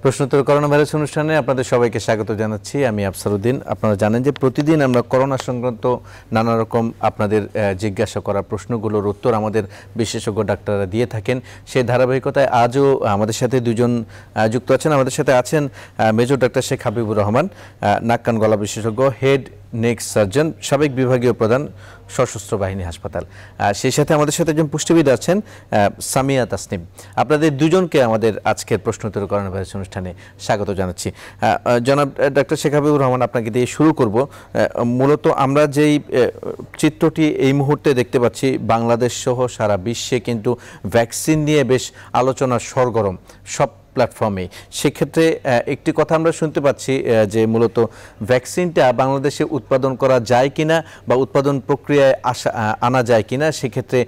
প্রশ্নোত্তর corona virus অনুষ্ঠানে আপনাদের সবাইকে স্বাগত জানাচ্ছি। আমি আফসারউদ্দিন। আপনারা জানেন যে প্রতিদিন আমরা করোনা সংক্রান্ত নানা রকম আপনাদের জিজ্ঞাসা করা প্রশ্নগুলোর উত্তর আমাদের বিশেষজ্ঞ ডাক্তাররা দিয়ে থাকেন। সেই ধারাবাহিকতায় আজও আমাদের সাথে দুজন যুক্ত আছেন। আমাদের সাথে আছেন মেজর ডাক্তার শেখ হাবিবুর রহমান, নাক কান গলা বিশেষজ্ঞ, হেড নেক সার্জন, সাবেক বিভাগীয় প্রধান, সশস্ত্র বাহিনী হাসপাতাল। সেই সাথে আমাদের সাথে একজন পুষ্টিবিদ আছেন সামিয়া তাসনিম। আপনাদের দুজনকে আমাদের আজকের প্রশ্নোত্তর করোনা ভাইরাস অনুষ্ঠানে স্বাগত জানাচ্ছি। জনাব ডাক্তার শেখ হাবিবুর রহমান, আপনাকে দিয়ে শুরু করব। মূলত আমরা যেই চিত্রটি এই মুহূর্তে দেখতে পাচ্ছি, বাংলাদেশ সহ সারা বিশ্বে কিন্তু ভ্যাকসিন নিয়ে বেশ আলোচনা সরগরম সব প্ল্যাটফর্মে। সেক্ষেত্রে একটি কথা আমরা শুনতে পাচ্ছি যে মূলত ভ্যাকসিনটা বাংলাদেশে উৎপাদন করা যায় কিনা বা উৎপাদন প্রক্রিয়ায় আনা যায় কিনা, সেক্ষেত্রে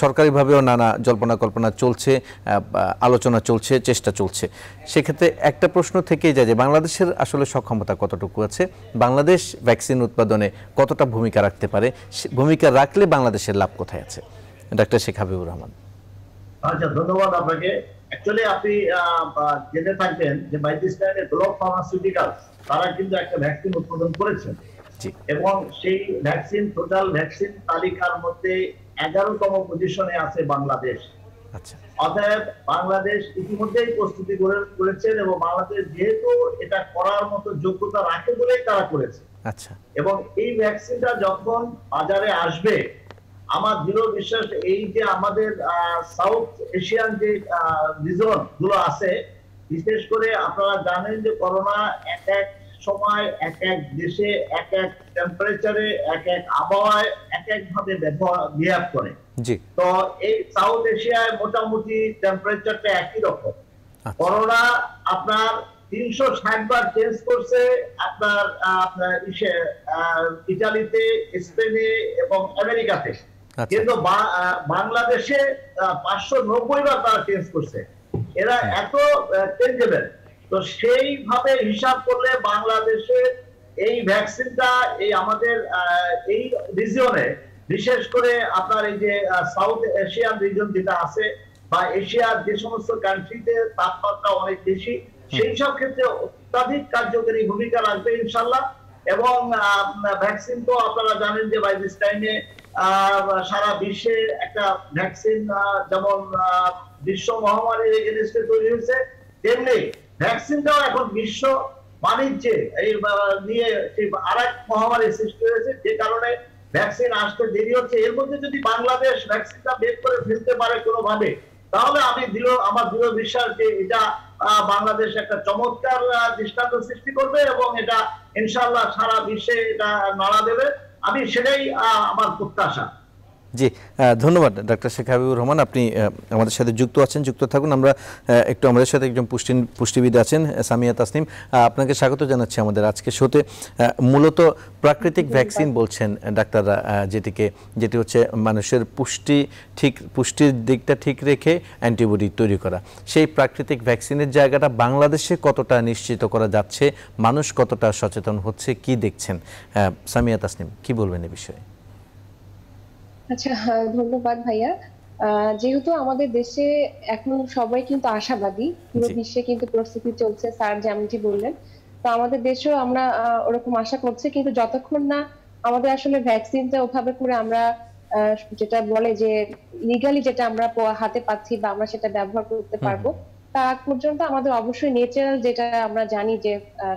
সরকারিভাবেও নানা জল্পনা কল্পনা চলছে, আলোচনা চলছে, চেষ্টা চলছে। সেক্ষেত্রে একটা প্রশ্ন থেকেই যায় যে বাংলাদেশের আসলে সক্ষমতা কতটুকু আছে, বাংলাদেশ ভ্যাকসিন উৎপাদনে কতটা ভূমিকা রাখতে পারে, ভূমিকা রাখলে বাংলাদেশের লাভ কোথায় আছে? ডাক্তার শেখ হাবিবুর রহমান। আচ্ছা, ধন্যবাদ আপনাকে। অ্যাকচুয়ালি আপনি জেনে থাকবেন যে বাই দিস টাইমে গ্লোব ফার্মাসিউটিক্যালস তারা কিন্তু একটা ভ্যাকসিন উৎপাদন করেছেন এবং সেই ভ্যাকসিন টোটাল ভ্যাকসিন তালিকার মধ্যে 11তম পজিশনে আছে বাংলাদেশ। আচ্ছা, অতএব বাংলাদেশ ইতিমধ্যেই প্রস্তুতি করেছেন এবং বাংলাদেশ যেহেতু এটা করার মতো যোগ্যতা রাখে বলেই তারা করেছে। আচ্ছা, এবং এই ভ্যাকসিনটা যখন বাজারে আসবে, আমার দৃঢ় বিশ্বাস এই যে আমাদের সাউথ এশিয়ান যে রিজন গুলো আছে, বিশেষ করে আপনারা জানেন যে করোনা এক এক সময় এক এক দেশে এক এক টেম্পারেচারে এক এক আবহাওয়ায় এক এক ভাবে বিহেভ করে। তো এই সাউথ এশিয়ায় মোটামুটি টেম্পারেচারটা একই রকম। করোনা আপনার 360 বার চেঞ্জ করছে আপনার ইটালিতে, স্পেনে এবং আমেরিকাতে, কিন্তু বাংলাদেশে 590 বার তারা চেঞ্জ করছে। এরা এত চেঞ্জেবল। তো সেইভাবে হিসাব করলে বাংলাদেশে এই ভ্যাকসিনটা এই আমাদের এই রিজিয়নে, বিশেষ করে আপনার এই যে সাউথ এশিয়ান রিজন যেটা আছে বা এশিয়ার যে সমস্ত কান্ট্রিতে তাপমাত্রা অনেক বেশি, সেই সব ক্ষেত্রে অত্যাধিক কার্যকরী ভূমিকা রাখবে ইনশাল্লাহ। এবং ভ্যাকসিন তো আপনারা জানেন যে বাই দিস টাইমে সারা বিশ্বে একটা ভ্যাকসিন যেমন বিশ্ব মহামারীর এগেইনস্টে তৈরি হয়েছে, তেমনি ভ্যাকসিনটাও এখন বিশ্ব বাণিজ্যে এই নিয়ে আরেক মহামারীর সৃষ্টি হয়েছে, যে কারণে ভ্যাকসিন আসতে দেরি হচ্ছে। এর মধ্যে যদি বাংলাদেশ ভ্যাকসিনটা বের করে ফেলতে পারে কোনোভাবে, তাহলে আমার দৃঢ় বিশ্বাস যে এটা বাংলাদেশ একটা চমৎকার দৃষ্টান্ত সৃষ্টি করবে এবং এটা ইনশাআল্লাহ সারা বিশ্বে এটা নাড়া দেবে। আমি সেটাই আমার প্রত্যাশা। জি, ধন্যবাদ ডাক্তার শেখ হাবিবুর রহমান। আপনি আমাদের সাথে যুক্ত আছেন, যুক্ত থাকুন। আমরা একটু আমাদের সাথে একজন পুষ্টিবিদ আছেন সামিয়া তাসনিম, আপনাকে স্বাগত জানাচ্ছি আমাদের আজকে শোতে। মূলত প্রাকৃতিক ভ্যাকসিন বলছেন ডাক্তাররা, যেটি হচ্ছে মানুষের পুষ্টির দিকটা ঠিক রেখে অ্যান্টিবডি তৈরি করা। সেই প্রাকৃতিক ভ্যাকসিনের জায়গাটা বাংলাদেশে কতটা নিশ্চিত করা যাচ্ছে, মানুষ কতটা সচেতন হচ্ছে, কি দেখছেন? সামিয়া তাসনিম, কি বলবেন এই বিষয়ে? আচ্ছা, ধন্যবাদ ভাইয়া। যেহেতু আমাদের দেশে এখন সবাই কিন্তু আশাবাদী, পুরো বিশ্বে কিন্তু প্রস্তুতি চলছে, স্যার যেমনটি বললেন, তো আমাদের দেশেও আমরা ওরকম আশা করছি। কিন্তু যতক্ষণ না আমাদের আসলে ভ্যাকসিনটা ওভাবে করে আমরা যেটা বলে যে লিগালি যেটা আমরা হাতে পাচ্ছি বা আমরা সেটা ব্যবহার করতে পারবো, তার আগ পর্যন্ত আমাদের অবশ্যই ন্যাচারাল যেটা আমরা জানি যে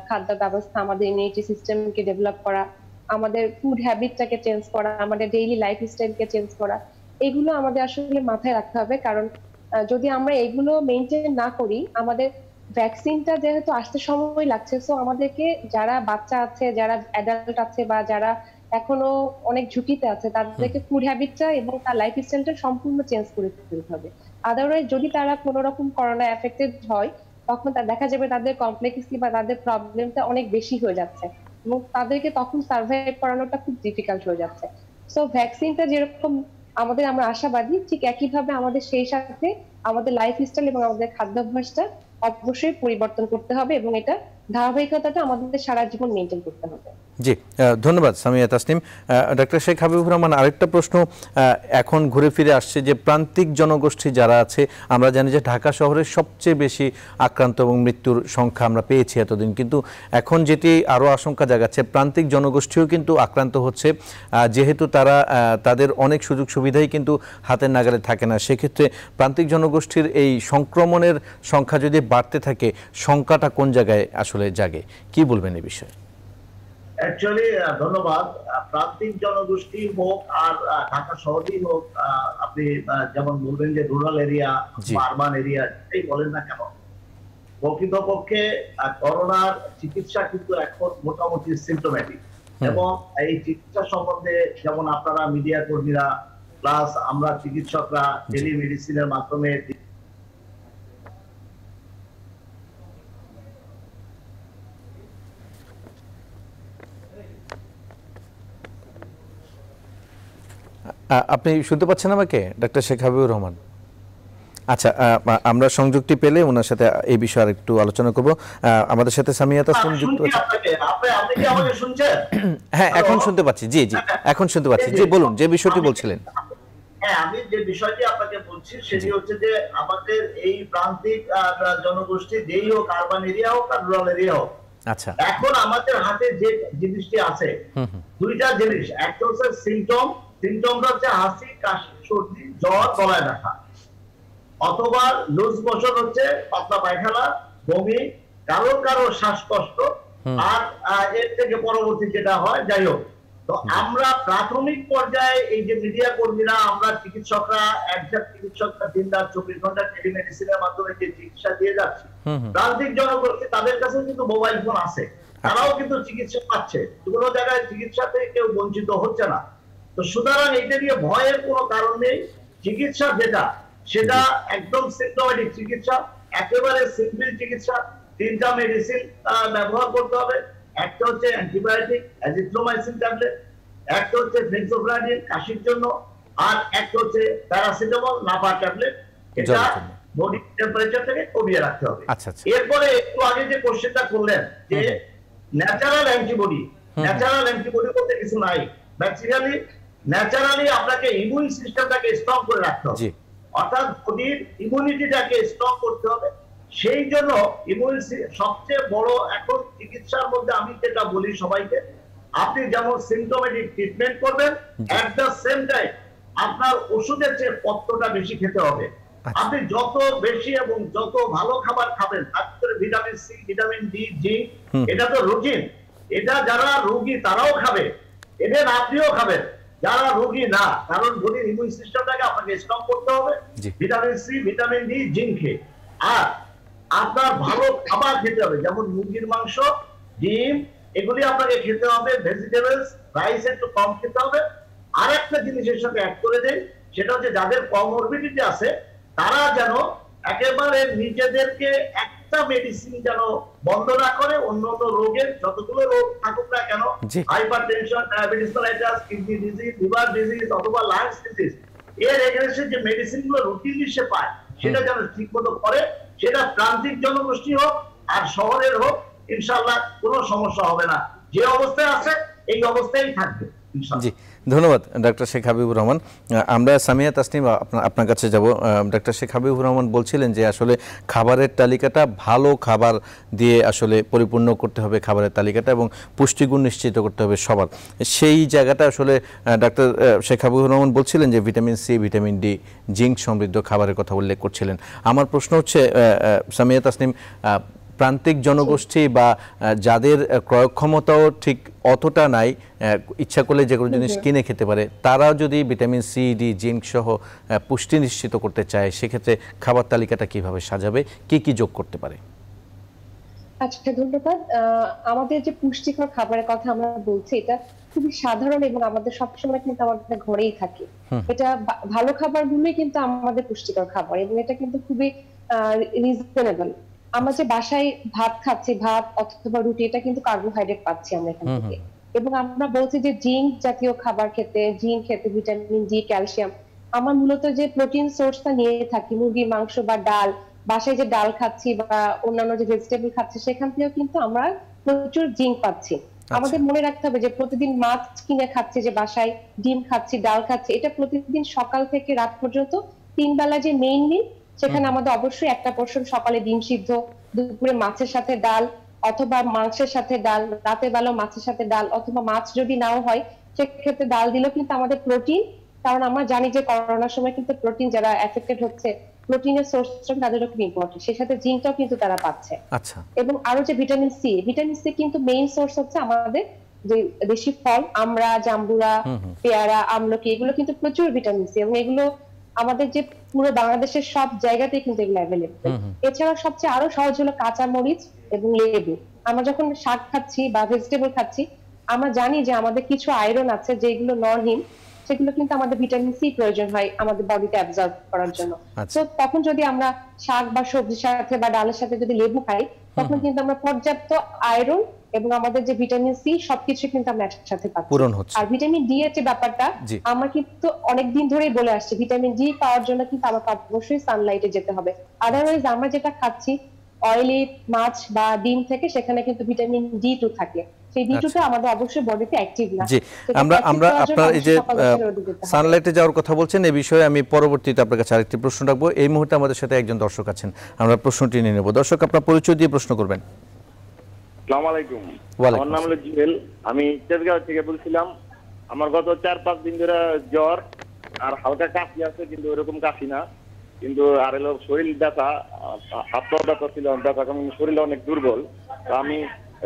খাদ্য ব্যবস্থা, আমাদের ইমিউনিটি সিস্টেমকে ডেভেলপ করা, আমাদের ফুড হ্যাবিটটাকে চেঞ্জ করা, আমাদের ডেইলি লাইফ স্টাইলকে চেঞ্জ করা, এগুলো আমাদের আসলে মাথায় রাখতে হবে। কারণ যদি আমরা এগুলো মেনটেন না করি, আমাদের ভ্যাকসিনটা যেহেতু আসতে সময় লাগছে, সো আমাদেরকে যারা বাচ্চা আছে, যারা অ্যাডাল্ট আছে বা যারা এখনো অনেক ঝুঁকিতে আছে, তাদেরকে ফুড হ্যাবিটটা এবং তার লাইফ স্টাইলটা সম্পূর্ণ চেঞ্জ করে ফেলতে হবে। আদারওয়াইজ যদি তারা কোনো রকম করোনা এফেক্টেড হয়, তখন দেখা যাবে তাদের কমপ্লেক্সিটি বা তাদের প্রবলেমটা অনেক বেশি হয়ে যাচ্ছে এবং তাদেরকে তখন সার্ভাইভ করানোটা খুব ডিফিকাল্ট হয়ে যাচ্ছে। সো ভ্যাকসিনটা যেরকম আমরা আশাবাদী, ঠিক একইভাবে আমাদের সেই সাথে আমাদের লাইফ স্টাইল এবং আমাদের খাদ্যাভ্যাসটা অবশ্যই পরিবর্তন করতে হবে এবং এটা ধারাবাহিকতাটা আমাদের সারা জীবন মেনটেন করতে হবে। জি, ধন্যবাদ সামিয়া তাসনিম। ডক্টর শেখ হাবিবুর রহমান, আরেকটা প্রশ্ন এখন ঘুরে ফিরে আসছে যে প্রান্তিক জনগোষ্ঠী যারা আছে, আমরা জানি যে ঢাকা শহরের সবচেয়ে বেশি আক্রান্ত এবং মৃত্যুর সংখ্যা আমরা পেয়েছি এতদিন, কিন্তু এখন যেটি আরও আশঙ্কা জাগাচ্ছে প্রান্তিক জনগোষ্ঠীও কিন্তু আক্রান্ত হচ্ছে, যেহেতু তারা তাদের অনেক সুযোগ সুবিধাই কিন্তু হাতের নাগালে থাকে না। সেক্ষেত্রে প্রান্তিক জনগোষ্ঠীর এই সংক্রমণের সংখ্যা যদি বাড়তে থাকে, শঙ্কাটা কোন জায়গায় আসলে জাগে, কি বলবেন এই বিষয়ে? অ্যাকচুয়ালি ধন্যবাদ। প্রান্তিক জনগোষ্ঠী হোক আর ঢাকা শহরেই হোক, আপনি যেমন বলবেন যে রুরাল এরিয়া বা আরবান এরিয়া, যেটাই বলেন না কেন, প্রকৃতপক্ষে করোনার চিকিৎসা কিন্তু এখন মোটামুটি সিমটোম্যাটিক, এবং এই চিকিৎসা সম্বন্ধে যেমন আপনারা মিডিয়া কর্মীরা প্লাস আমরা চিকিৎসকরা টেলিমেডিসিনের মাধ্যমে আপনি শুনতে পাচ্ছেন আমাকে, ডক্টর শেখ হাবিবুর রহমান? আচ্ছা, আমরা সংযুক্তি পেলে ওনার সাথে এই বিষয়ে আরেকটু আলোচনা করব। আমাদের সাথে সামিয়া তাসনিম যুক্ত আছে। আপনি কি আমাকে শুনছেন? হ্যাঁ, এখন শুনতে পাচ্ছি। জি জি, এখন শুনতে পাচ্ছি। জি বলুন, যে বিষয়টি বলছিলেন। হ্যাঁ, আমি যে বিষয়টি আপনাকে বলছি সেটি হচ্ছে যে আমাদের এই প্রান্তিক জনগোষ্ঠী যেই হোক, আরবান এরিয়া হোক আর রুরাল এরিয়া হোক, আচ্ছা, এখন আমাদের হাতে যে জিনিসটি আছে, দুইটা জিনিস। একটা হচ্ছে সিমটমটা হচ্ছে হাসি, কাশি, সর্দি, জ্বর, গলায় ব্যথা, অথবা লুজ মোশন হচ্ছে পাতলা পায়খানা, বমি, কারো কারো শ্বাসকষ্ট, আর এর থেকে পরবর্তী যেটা হয়, যাই হোক। তো আমরা প্রাথমিক পর্যায়ে এই যে মিডিয়া কর্মীরা, আমরা চিকিৎসকরা, একজন চিকিৎসকরা দিন রাত 24 ঘন্টা টেলিমেডিসিনের মাধ্যমে যে চিকিৎসা দিয়ে যাচ্ছি, প্রান্তিক জনগোষ্ঠী তাদের কাছে কিন্তু মোবাইল ফোন আছে, তারাও কিন্তু চিকিৎসা পাচ্ছে, কোনো জায়গায় চিকিৎসা থেকে কেউ বঞ্চিত হচ্ছে না। তো সুতরাং এটা নিয়ে ভয়ের কোনো কারণ নেই। চিকিৎসা যেটা, সেটা একদম সিমটোম্যাটিক চিকিৎসা, একেবারে সিম্পল চিকিৎসা। 3টা মেডিসিন ব্যবহার করতে হবে। একটা হচ্ছে অ্যান্টিবায়োটিক অ্যাজিথ্রোমাইসিন ট্যাবলেট, একটা হচ্ছে ফেনসোফ্লাভিন কাশির জন্য, আর একটা হচ্ছে প্যারাসিটামল নাপা ট্যাবলেট। এটা বডি টেম্পারেচার থেকে কমিয়ে রাখতে হবে। এরপরে একটু আগে যে কোশ্চেনটা করলেন যে ন্যাচারাল অ্যান্টিবডি, ন্যাচারাল অ্যান্টিবডি বলতে কিছু নাই। ন্যাচারালি আপনাকে ইমিউন সিস্টেমটাকে স্ট্রং করে রাখতে হবে, অর্থাৎ বডির ইমিউনিটিটাকে স্ট্রং করতে হবে। সেই জন্য সবচেয়ে বড় এখন চিকিৎসার মধ্যে আমি যেটা বলি সবাইকে, আপনি যেমন সিমটোমেটিক ট্রিটমেন্ট করবেন, এট দ্য সেম টাইম আপনার ওষুধের চেয়ে পত্রটা বেশি খেতে হবে। আপনি যত বেশি এবং যত ভালো খাবার খাবেন, তার ভিতরে vitamin C, vitamin D, zinc, এটা তো রুটিন, এটা যারা রোগী তারাও খাবে, এদের আপনিও খাবেন যারা রোগী না, কারণ বডির ইমিউন সিস্টেমটাকে আপনাকে স্ট্রং করতে হবে ভিটামিন সি, ভিটামিন ডি, জিঙ্কে। আর আপনার ভালো খাবার খেতে হবে, যেমন মুরগির মাংস, ডিম, এগুলি আপনাকে খেতে হবে। ভেজিটেবলস, রাইস একটু কম খেতে হবে। আর একটা জিনিসের সাথে অ্যাড করে দেয়, সেটা হচ্ছে যাদের কমরবিডিটি আছে তারা যেন একেবারে নিজেদেরকে একটা মেডিসিন যেন বন্ধ না করে, অন্য অন্য রোগের যতগুলো রোগ থাকুক না কেন, hypertension, diabetes mellitus, kidney disease, liver disease অথবা লাংস ডিজিজ, এর এগেইনস্টে যে মেডিসিন গুলো রুটিনলি সে পায়, সেটা যেন ঠিক মতো করে। সেটা প্রান্তিক জনগোষ্ঠী হোক আর শহরের হোক, ইনশাআল্লাহ কোনো সমস্যা হবে না। যে অবস্থায় আছে এই অবস্থায় থাকবে ইনশাআল্লাহ। জি, ধন্যবাদ ডক্টর শেখ হাবিবুর রহমান। আমরা সামিয়া তাসনিম আপনার কাছে যাব। ডক্টর শেখ হাবিবুর রহমান বলছিলেন যে আসলে খাবারের তালিকাটা ভালো খাবার দিয়ে আসলে পরিপূর্ণ করতে হবে খাবারের তালিকাটা, এবং পুষ্টিগুণ নিশ্চিত করতে হবে সবার। সেই জায়গাটা আসলে ডক্টর শেখ হাবিবুর রহমান বলছিলেন যে vitamin C, vitamin D, zinc সমৃদ্ধ খাবারের কথা উল্লেখ করছিলেন। আমার প্রশ্ন হচ্ছে সামিয়া তাসনিম, প্রান্তিক জনগোষ্ঠী বা যাদের ক্রয় ক্ষমতাও ঠিক অতটা নাই, ইচ্ছা করলে যে কোনো জিনিস কিনে খেতে পারে, তারা যদি ভিটামিন সি, ডি, জিঙ্ক সহ পুষ্টি নিশ্চিত করতে চায়, সেক্ষেত্রে খাবার তালিকাটা কিভাবে সাজাবে, কি কি যোগ করতে পারে? আচ্ছা, ধন্যবাদ। আমাদের যে পুষ্টিকর খাবারের কথা আমরা বলছি, এটা খুবই সাধারণ এবং আমাদের সবসময় কিন্তু আমাদের ঘরেই থাকে। এটা ভালো খাবারগুলোই কিন্তু আমাদের পুষ্টিকর খাবার, এবং এটা কিন্তু খুবই রিজনেবল। আমরা যে বাসায় ভাত খাচ্ছি, ভাত অথবা রুটি, এটা কিন্তু কার্বোহাইড্রেট পাচ্ছি আমরা এখান থেকে। এবং আমরা বলছি যে জিঙ্ক জাতীয় খাবার খেতে, জিঙ্ক খেতে, ভিটামিন ডি, ক্যালসিয়াম। আমার মূলত যে প্রোটিন সোর্সটা নিয়ে থাকি, মুরগির মাংস বা ডাল, বাসায় যে ডাল খাচ্ছি বা অন্যান্য যে ভেজিটেবল খাচ্ছি সেখান থেকেও কিন্তু আমরা প্রচুর জিঙ্ক পাচ্ছি। আমাদের মনে রাখতে হবে যে প্রতিদিন মাছ কিনে খাচ্ছি, যে বাসায় ডিম খাচ্ছি, ডাল খাচ্ছি, এটা প্রতিদিন সকাল থেকে রাত পর্যন্ত 3 বেলা যে মেইন মিল, সেখানে আমাদের অবশ্যই একটা পোর্শন সকালে ডিম সিদ্ধ, দুপুরে মাছের সাথে ডাল অথবা মাংসের সাথে ডাল, রাতের বেলা মাছের সাথে ডাল, অথবা মাছ যদি নাও হয় সেক্ষেত্রে ডাল দিলেও কিন্তু আমাদের প্রোটিন, কারণ আমরা জানি যে করোনার সময় কিন্তু প্রোটিন যারা এফেক্টেড হচ্ছে প্রোটিনের সোর্সটা তাদের খুব ইম্পর্টেন্ট, সেই সাথে জিঙ্কটাও কিন্তু তারা পাচ্ছে। আচ্ছা, এবং আরো যে ভিটামিন সি কিন্তু মেইন সোর্স হচ্ছে আমাদের যে দেশি ফল, আমরা, জাম্বুরা, পেয়ারা, আমলকি, এগুলো কিন্তু প্রচুর ভিটামিন সি, এবং এগুলো আমাদের যে পুরো বাংলাদেশের সব জায়গাতেই কিন্তু এগুলো অ্যাভেলেবল। এছাড়াও সবচেয়ে আরো সহজ হলো কাঁচা মরিচ এবং লেবু। আমরা যখন শাক খাচ্ছি বা ভেজিটেবল খাচ্ছি, আমরা জানি যে আমাদের কিছু আয়রন আছে যেগুলো নরহীন, সেগুলো কিন্তু আমাদের ভিটামিন সি প্রয়োজন হয় আমাদের বডিতে অ্যাবজর্ব করার জন্য। তো তখন যদি আমরা শাক বা সবজির সাথে বা ডালের সাথে যদি লেবু খাই, তখন কিন্তু আমরা পর্যাপ্ত আয়রন এবং আমাদের যে ভিটামিন সি সবকিছু কিন্তু আমরা একসাথে পাচ্ছি। আর ভিটামিন ডি এর যে ব্যাপারটা আমরা কিন্তু অনেকদিন ধরেই বলে আসছি, ভিটামিন ডি পাওয়ার জন্য কিন্তু আমাকে অবশ্যই সানলাইটে যেতে হবে। আদারওয়াইজ আমরা যেটা খাচ্ছি অয়েলি মাছ বা ডিম থেকে, সেখানে কিন্তু ভিটামিন ডি2 থাকে, সেই ডি2টা আমাদের অবশ্যই বডিতে অ্যাক্টিভ না। জি, আমরা আপনার এই যে সানলাইটে যাওয়ার কথা বলছেন, এই বিষয়ে আমি পরবর্তীতে আপনার কাছে আরেকটি প্রশ্ন রাখবো। এই মুহূর্তে আমাদের সাথে একজন দর্শক আছেন, আমরা প্রশ্নটি নিয়ে নেব। দর্শক, আপনার পরিচয় দিয়ে প্রশ্ন করবেন। আসসালামু আলাইকুম, আমার নাম হলো জুয়েল, আমি তেজগাঁও থেকে বলছিলাম। আমার গত 4-5 দিন ধরে জ্বর আর হালকা কাশি আছে, কিন্তু ওরকম কাশি না, কিন্তু আর হলো শরীর ব্যথা, হাত পা ব্যথা ছিল, ব্যথা কারণ শরীরটা অনেক দুর্বল। তো আমি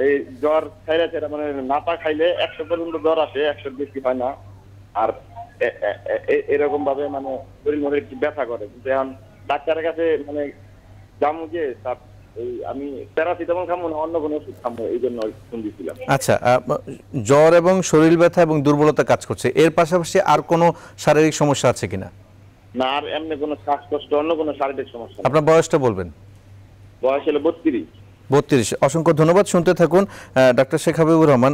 এই জ্বর ছাইরা মানে নাপা খাইলে 100 পর্যন্ত জ্বর আসে, 100 বেশি হয় না। আর এরকম ভাবে মানে শরীর মধ্যে একটু ব্যথা করে, কিন্তু এখন ডাক্তারের কাছে মানে যাবো যে তার আমি প্যারাসিটামল খাবো না অন্য কোনো ওষুধ খাবো, এই জন্য ফোন দিয়েছিলাম। আচ্ছা, জ্বর এবং শরীর ব্যথা এবং দুর্বলতা কাজ করছে, এর পাশাপাশি আর কোনো শারীরিক সমস্যা আছে কিনা? না, আর এমনি কোনো শ্বাসকষ্ট, অন্য কোনো শারীরিক সমস্যা। আপনার বয়সটা বলবেন? বয়স হলো 32। অসংখ্য ধন্যবাদ, শুনতে থাকুন। ডাক্তার শেখ হাবিবুর রহমান,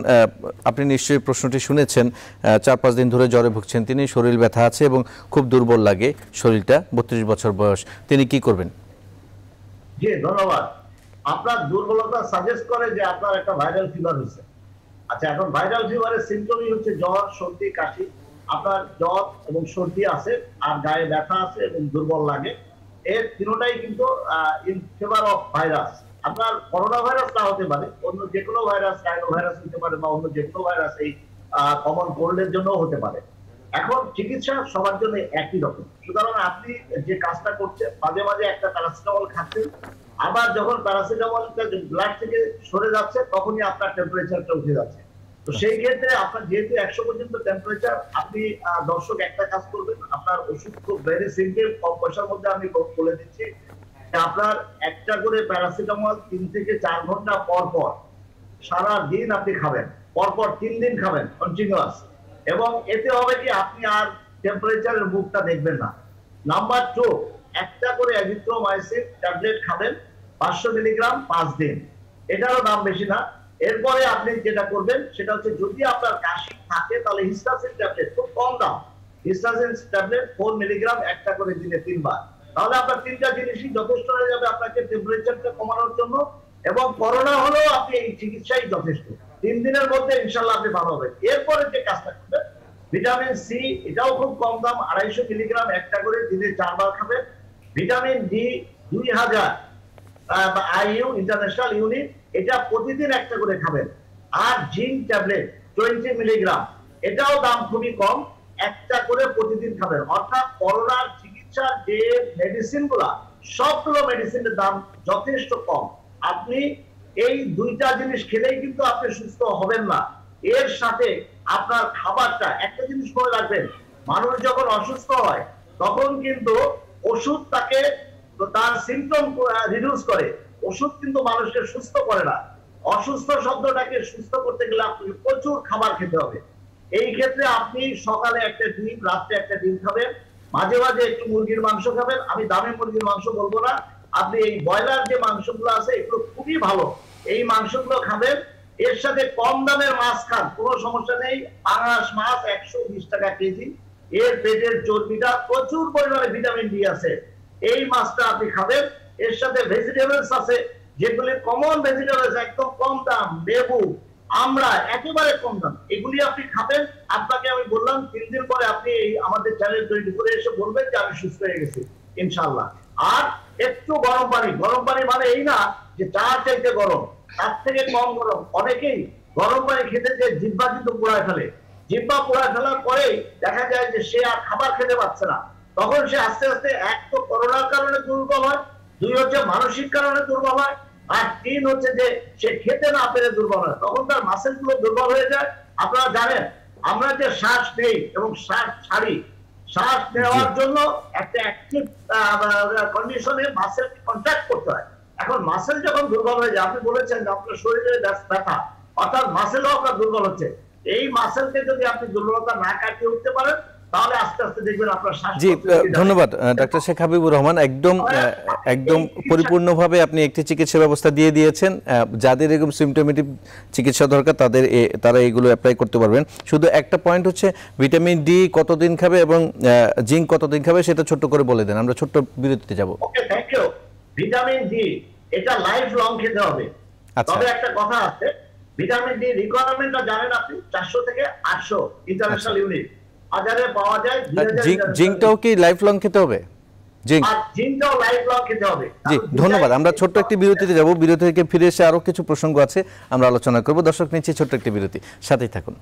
আপনি নিশ্চয়ই প্রশ্নটি শুনেছেন। 4-5 দিন ধরে জ্বরে ভুগছেন তিনি, শরীর ব্যথা আছে এবং খুব দুর্বল লাগে শরীরটা, 32 বছর বয়স, তিনি কি করবেন? জি ধন্যবাদ। আপনার দুর্বলতা সাজেস্ট করে যে আপনার একটা ভাইরাল ফিভার হয়েছে। আচ্ছা, এখন ভাইরাল ফিভারের সিম্পটমই হচ্ছে জ্বর, সর্দি, কাশি। আপনার জ্বর এবং সর্দি আছে, আর গায়ে ব্যথা আছে এবং দুর্বল লাগে, এর তিনটাই কিন্তু ইন ফেভার অফ ভাইরাস। আপনার করোনা ভাইরাস না হতে পারে, অন্য যে কোনো ভাইরাস, রাইনো ভাইরাস হতে পারে, বা অন্য যে কোনো ভাইরাস এই কমন কোল্ডের জন্য হতে পারে। এখন চিকিৎসা সবার জন্য একই রকম, সুতরাং আপনি যে কাজটা করছেন, মাঝে মাঝে একটা প্যারাসিটামল খাচ্ছেন, আবার যখন প্যারাসিটামলটা ব্লাড থেকে সরে যাচ্ছে তখনই আপনার টেম্পারেচারটা উঠে যাচ্ছে। তো সেই ক্ষেত্রে আপনার যেহেতু 100 পর্যন্ত টেম্পারেচার, আপনি দর্শক একটা কাজ করবেন, আপনার ওষুধ খুব ভেরি সিম্পল, কম পয়সার মধ্যে আমি বলে দিচ্ছি। আপনার একটা করে প্যারাসিটামল 3 থেকে 4 ঘন্টা পর পর সারা দিন আপনি খাবেন, পরপর 3 দিন খাবেন কন্টিনিউয়াস, এবং এতে হবে কি আপনি আর টেম্পারেচারের মুখটা দেখবেন না। নাম্বার 2, একটা করে অ্যাজিথ্রোমাইসিন ট্যাবলেট খাবেন 500 মিলিগ্রাম 5 দিন, এটারও দাম বেশি না। এরপরে আপনি যেটা করবেন সেটা হচ্ছে, যদি আপনার কাশি থাকে তাহলে হিস্টাসিন ট্যাবলেট, খুব কম দাম, হিস্টাসিন ট্যাবলেট 4 মিলিগ্রাম একটা করে দিনে 3 বার, তাহলে আপনার 3টা জিনিসই যথেষ্ট হয়ে যাবে আপনাকে টেম্পারেচারটা কমানোর জন্য। এবং করোনা হলেও আপনি এই চিকিৎসাই যথেষ্ট, 3 দিনের মধ্যে ইনশাআল্লাহ আপনি ভালো হবেন। এরপরে যে কাজটা করবেন, ভিটামিন সি, এটাও খুব কম দাম, 250 মিলিগ্রাম একটা করে দিনে 4 বার খাবেন। Vitamin D 2000 IU international unit, এটা প্রতিদিন একটা করে খাবেন। আর জিঙ্ক ট্যাবলেট 20 মিলিগ্রাম, এটাও দাম খুবই কম, একটা করে প্রতিদিন খাবেন। অর্থাৎ করোনার চিকিৎসার যে মেডিসিন গুলা, সবগুলো মেডিসিনের দাম যথেষ্ট কম। আপনি এই 2টা জিনিস খেলেই কিন্তু আপনি সুস্থ হবেন না, এর সাথে আপনার খাবারটা, একটা জিনিস মনে রাখবেন, মানুষ যখন অসুস্থ হয় তখন কিন্তু ওষুধ তাকে তার সিম্পটম রিডিউস করে, ওষুধ কিন্তু মানুষকে সুস্থ করে না। অসুস্থ শব্দটাকে সুস্থ করতে গেলে আপনাকে প্রচুর খাবার খেতে হবে। এই ক্ষেত্রে আপনি সকালে একটা ডিম, রাত্রে একটা ডিম খাবেন, মাঝে মাঝে একটু মুরগির মাংস খাবেন। আমি দামি মুরগির মাংস বলবো না, আপনি এই ব্রয়লার যে মাংসগুলো আছে এগুলো খুবই ভালো, এই মাংসগুলো খাবেন। এর সাথে কম দামের মাছ খান, কোনো সমস্যা নেই। পাঙাশ মাছ 120 টাকা কেজি, এর পেটের চর্বিটা প্রচুর পরিমাণে ভিটামিন ডি আছে, এই মাছটা আপনি খাবেন। এর সাথে ভেজিটেবলস আছে, যেগুলি কমন ভেজিটেবলস, একদম কম দাম, লেবু, আমরা একেবারে কম দাম, এগুলি আপনি খাবেন। আপনাকে আমি বললাম 3 দিন পরে আপনি আমাদের চ্যানেল তৈরি করে এসে বলবেন যে আমি সুস্থ হয়ে গেছি ইনশাআল্লাহ। আর একটু গরম পানি মানে এই না যে চা চাইতে গরম, তার থেকে কম গরম। অনেকেই গরম পানি খেতে যে জিহ্বা কিন্তু পোড়ায় ফেলে, জিহ্বা পোড়ায় ফেলার পরেই দেখা যায় যে সে আর খাবার খেতে পারছে না। তখন সে আস্তে আস্তে এক তো করোনার কারণে দুর্বল হয়, 2 হচ্ছে মানসিক কারণে দুর্বল হয়, আর 3 হচ্ছে যে সে খেতে না পেরে দুর্বল হয়। তখন তার মাসেল গুলো দুর্বল হয়ে যায়। আপনারা জানেন আমরা যে শ্বাস নেই এবং শ্বাস ছাড়ি, শ্বাস নেওয়ার জন্য একটা অ্যাক্টিভ কন্ডিশনে মাসেল কন্ট্রাক্ট করতে হয়। এখন মাসেল যখন দুর্বল হয়ে যায়, আপনি বলেছেন যে আপনার শরীরে ব্যথা, অর্থাৎ মাসেলও আপনার দুর্বল হচ্ছে। এই মাসেলকে যদি আপনি দুর্বলতা না কাটিয়ে উঠতে পারেন, তাহলে আস্তে আস্তে দেখবেন আপনার শ্বাস। জি, ধন্যবাদ ডাক্তার শেখ হাবিবুর রহমান। একদম পরিপূর্ণভাবে আপনি একটি চিকিৎসা ব্যবস্থা দিয়ে দিয়েছেন। যাদের এরকম সিমটোমেটিক চিকিৎসা দরকার তারা এগুলো অ্যাপ্লাই করতে পারবেন। শুধু একটা পয়েন্ট হচ্ছে ভিটামিন ডি কতদিন খাবে এবং জিঙ্ক কতদিন খাবে সেটা ছোট্ট করে বলে দেন, আমরা ছোট্ট বিরতিতে যাব। ওকে, থ্যাংক ইউ। ভিটামিন ডি এটা লাইফ লং খেতে হবে। তবে একটা কথা আছে, ভিটামিন ডি রিকোয়ারমেন্টটা জানেন আপনি 400 থেকে 800 ইন্টারন্যাশনাল ইউনিট বাজারে পাওয়া যায়। জিঙ্কটাও কি লাইফ লং খেতে হবে? জিঙ্কটাও লাইফ লং খেতে হবে। জি, ধন্যবাদ। আমরা ছোট্ট একটি বিরতিতে যাব, বিরতি থেকে ফিরে এসে আরো কিছু প্রসঙ্গ আছে আমরা আলোচনা করব। দর্শক, নিচ্ছি ছোট্ট একটি বিরতি, সাথেই থাকুন।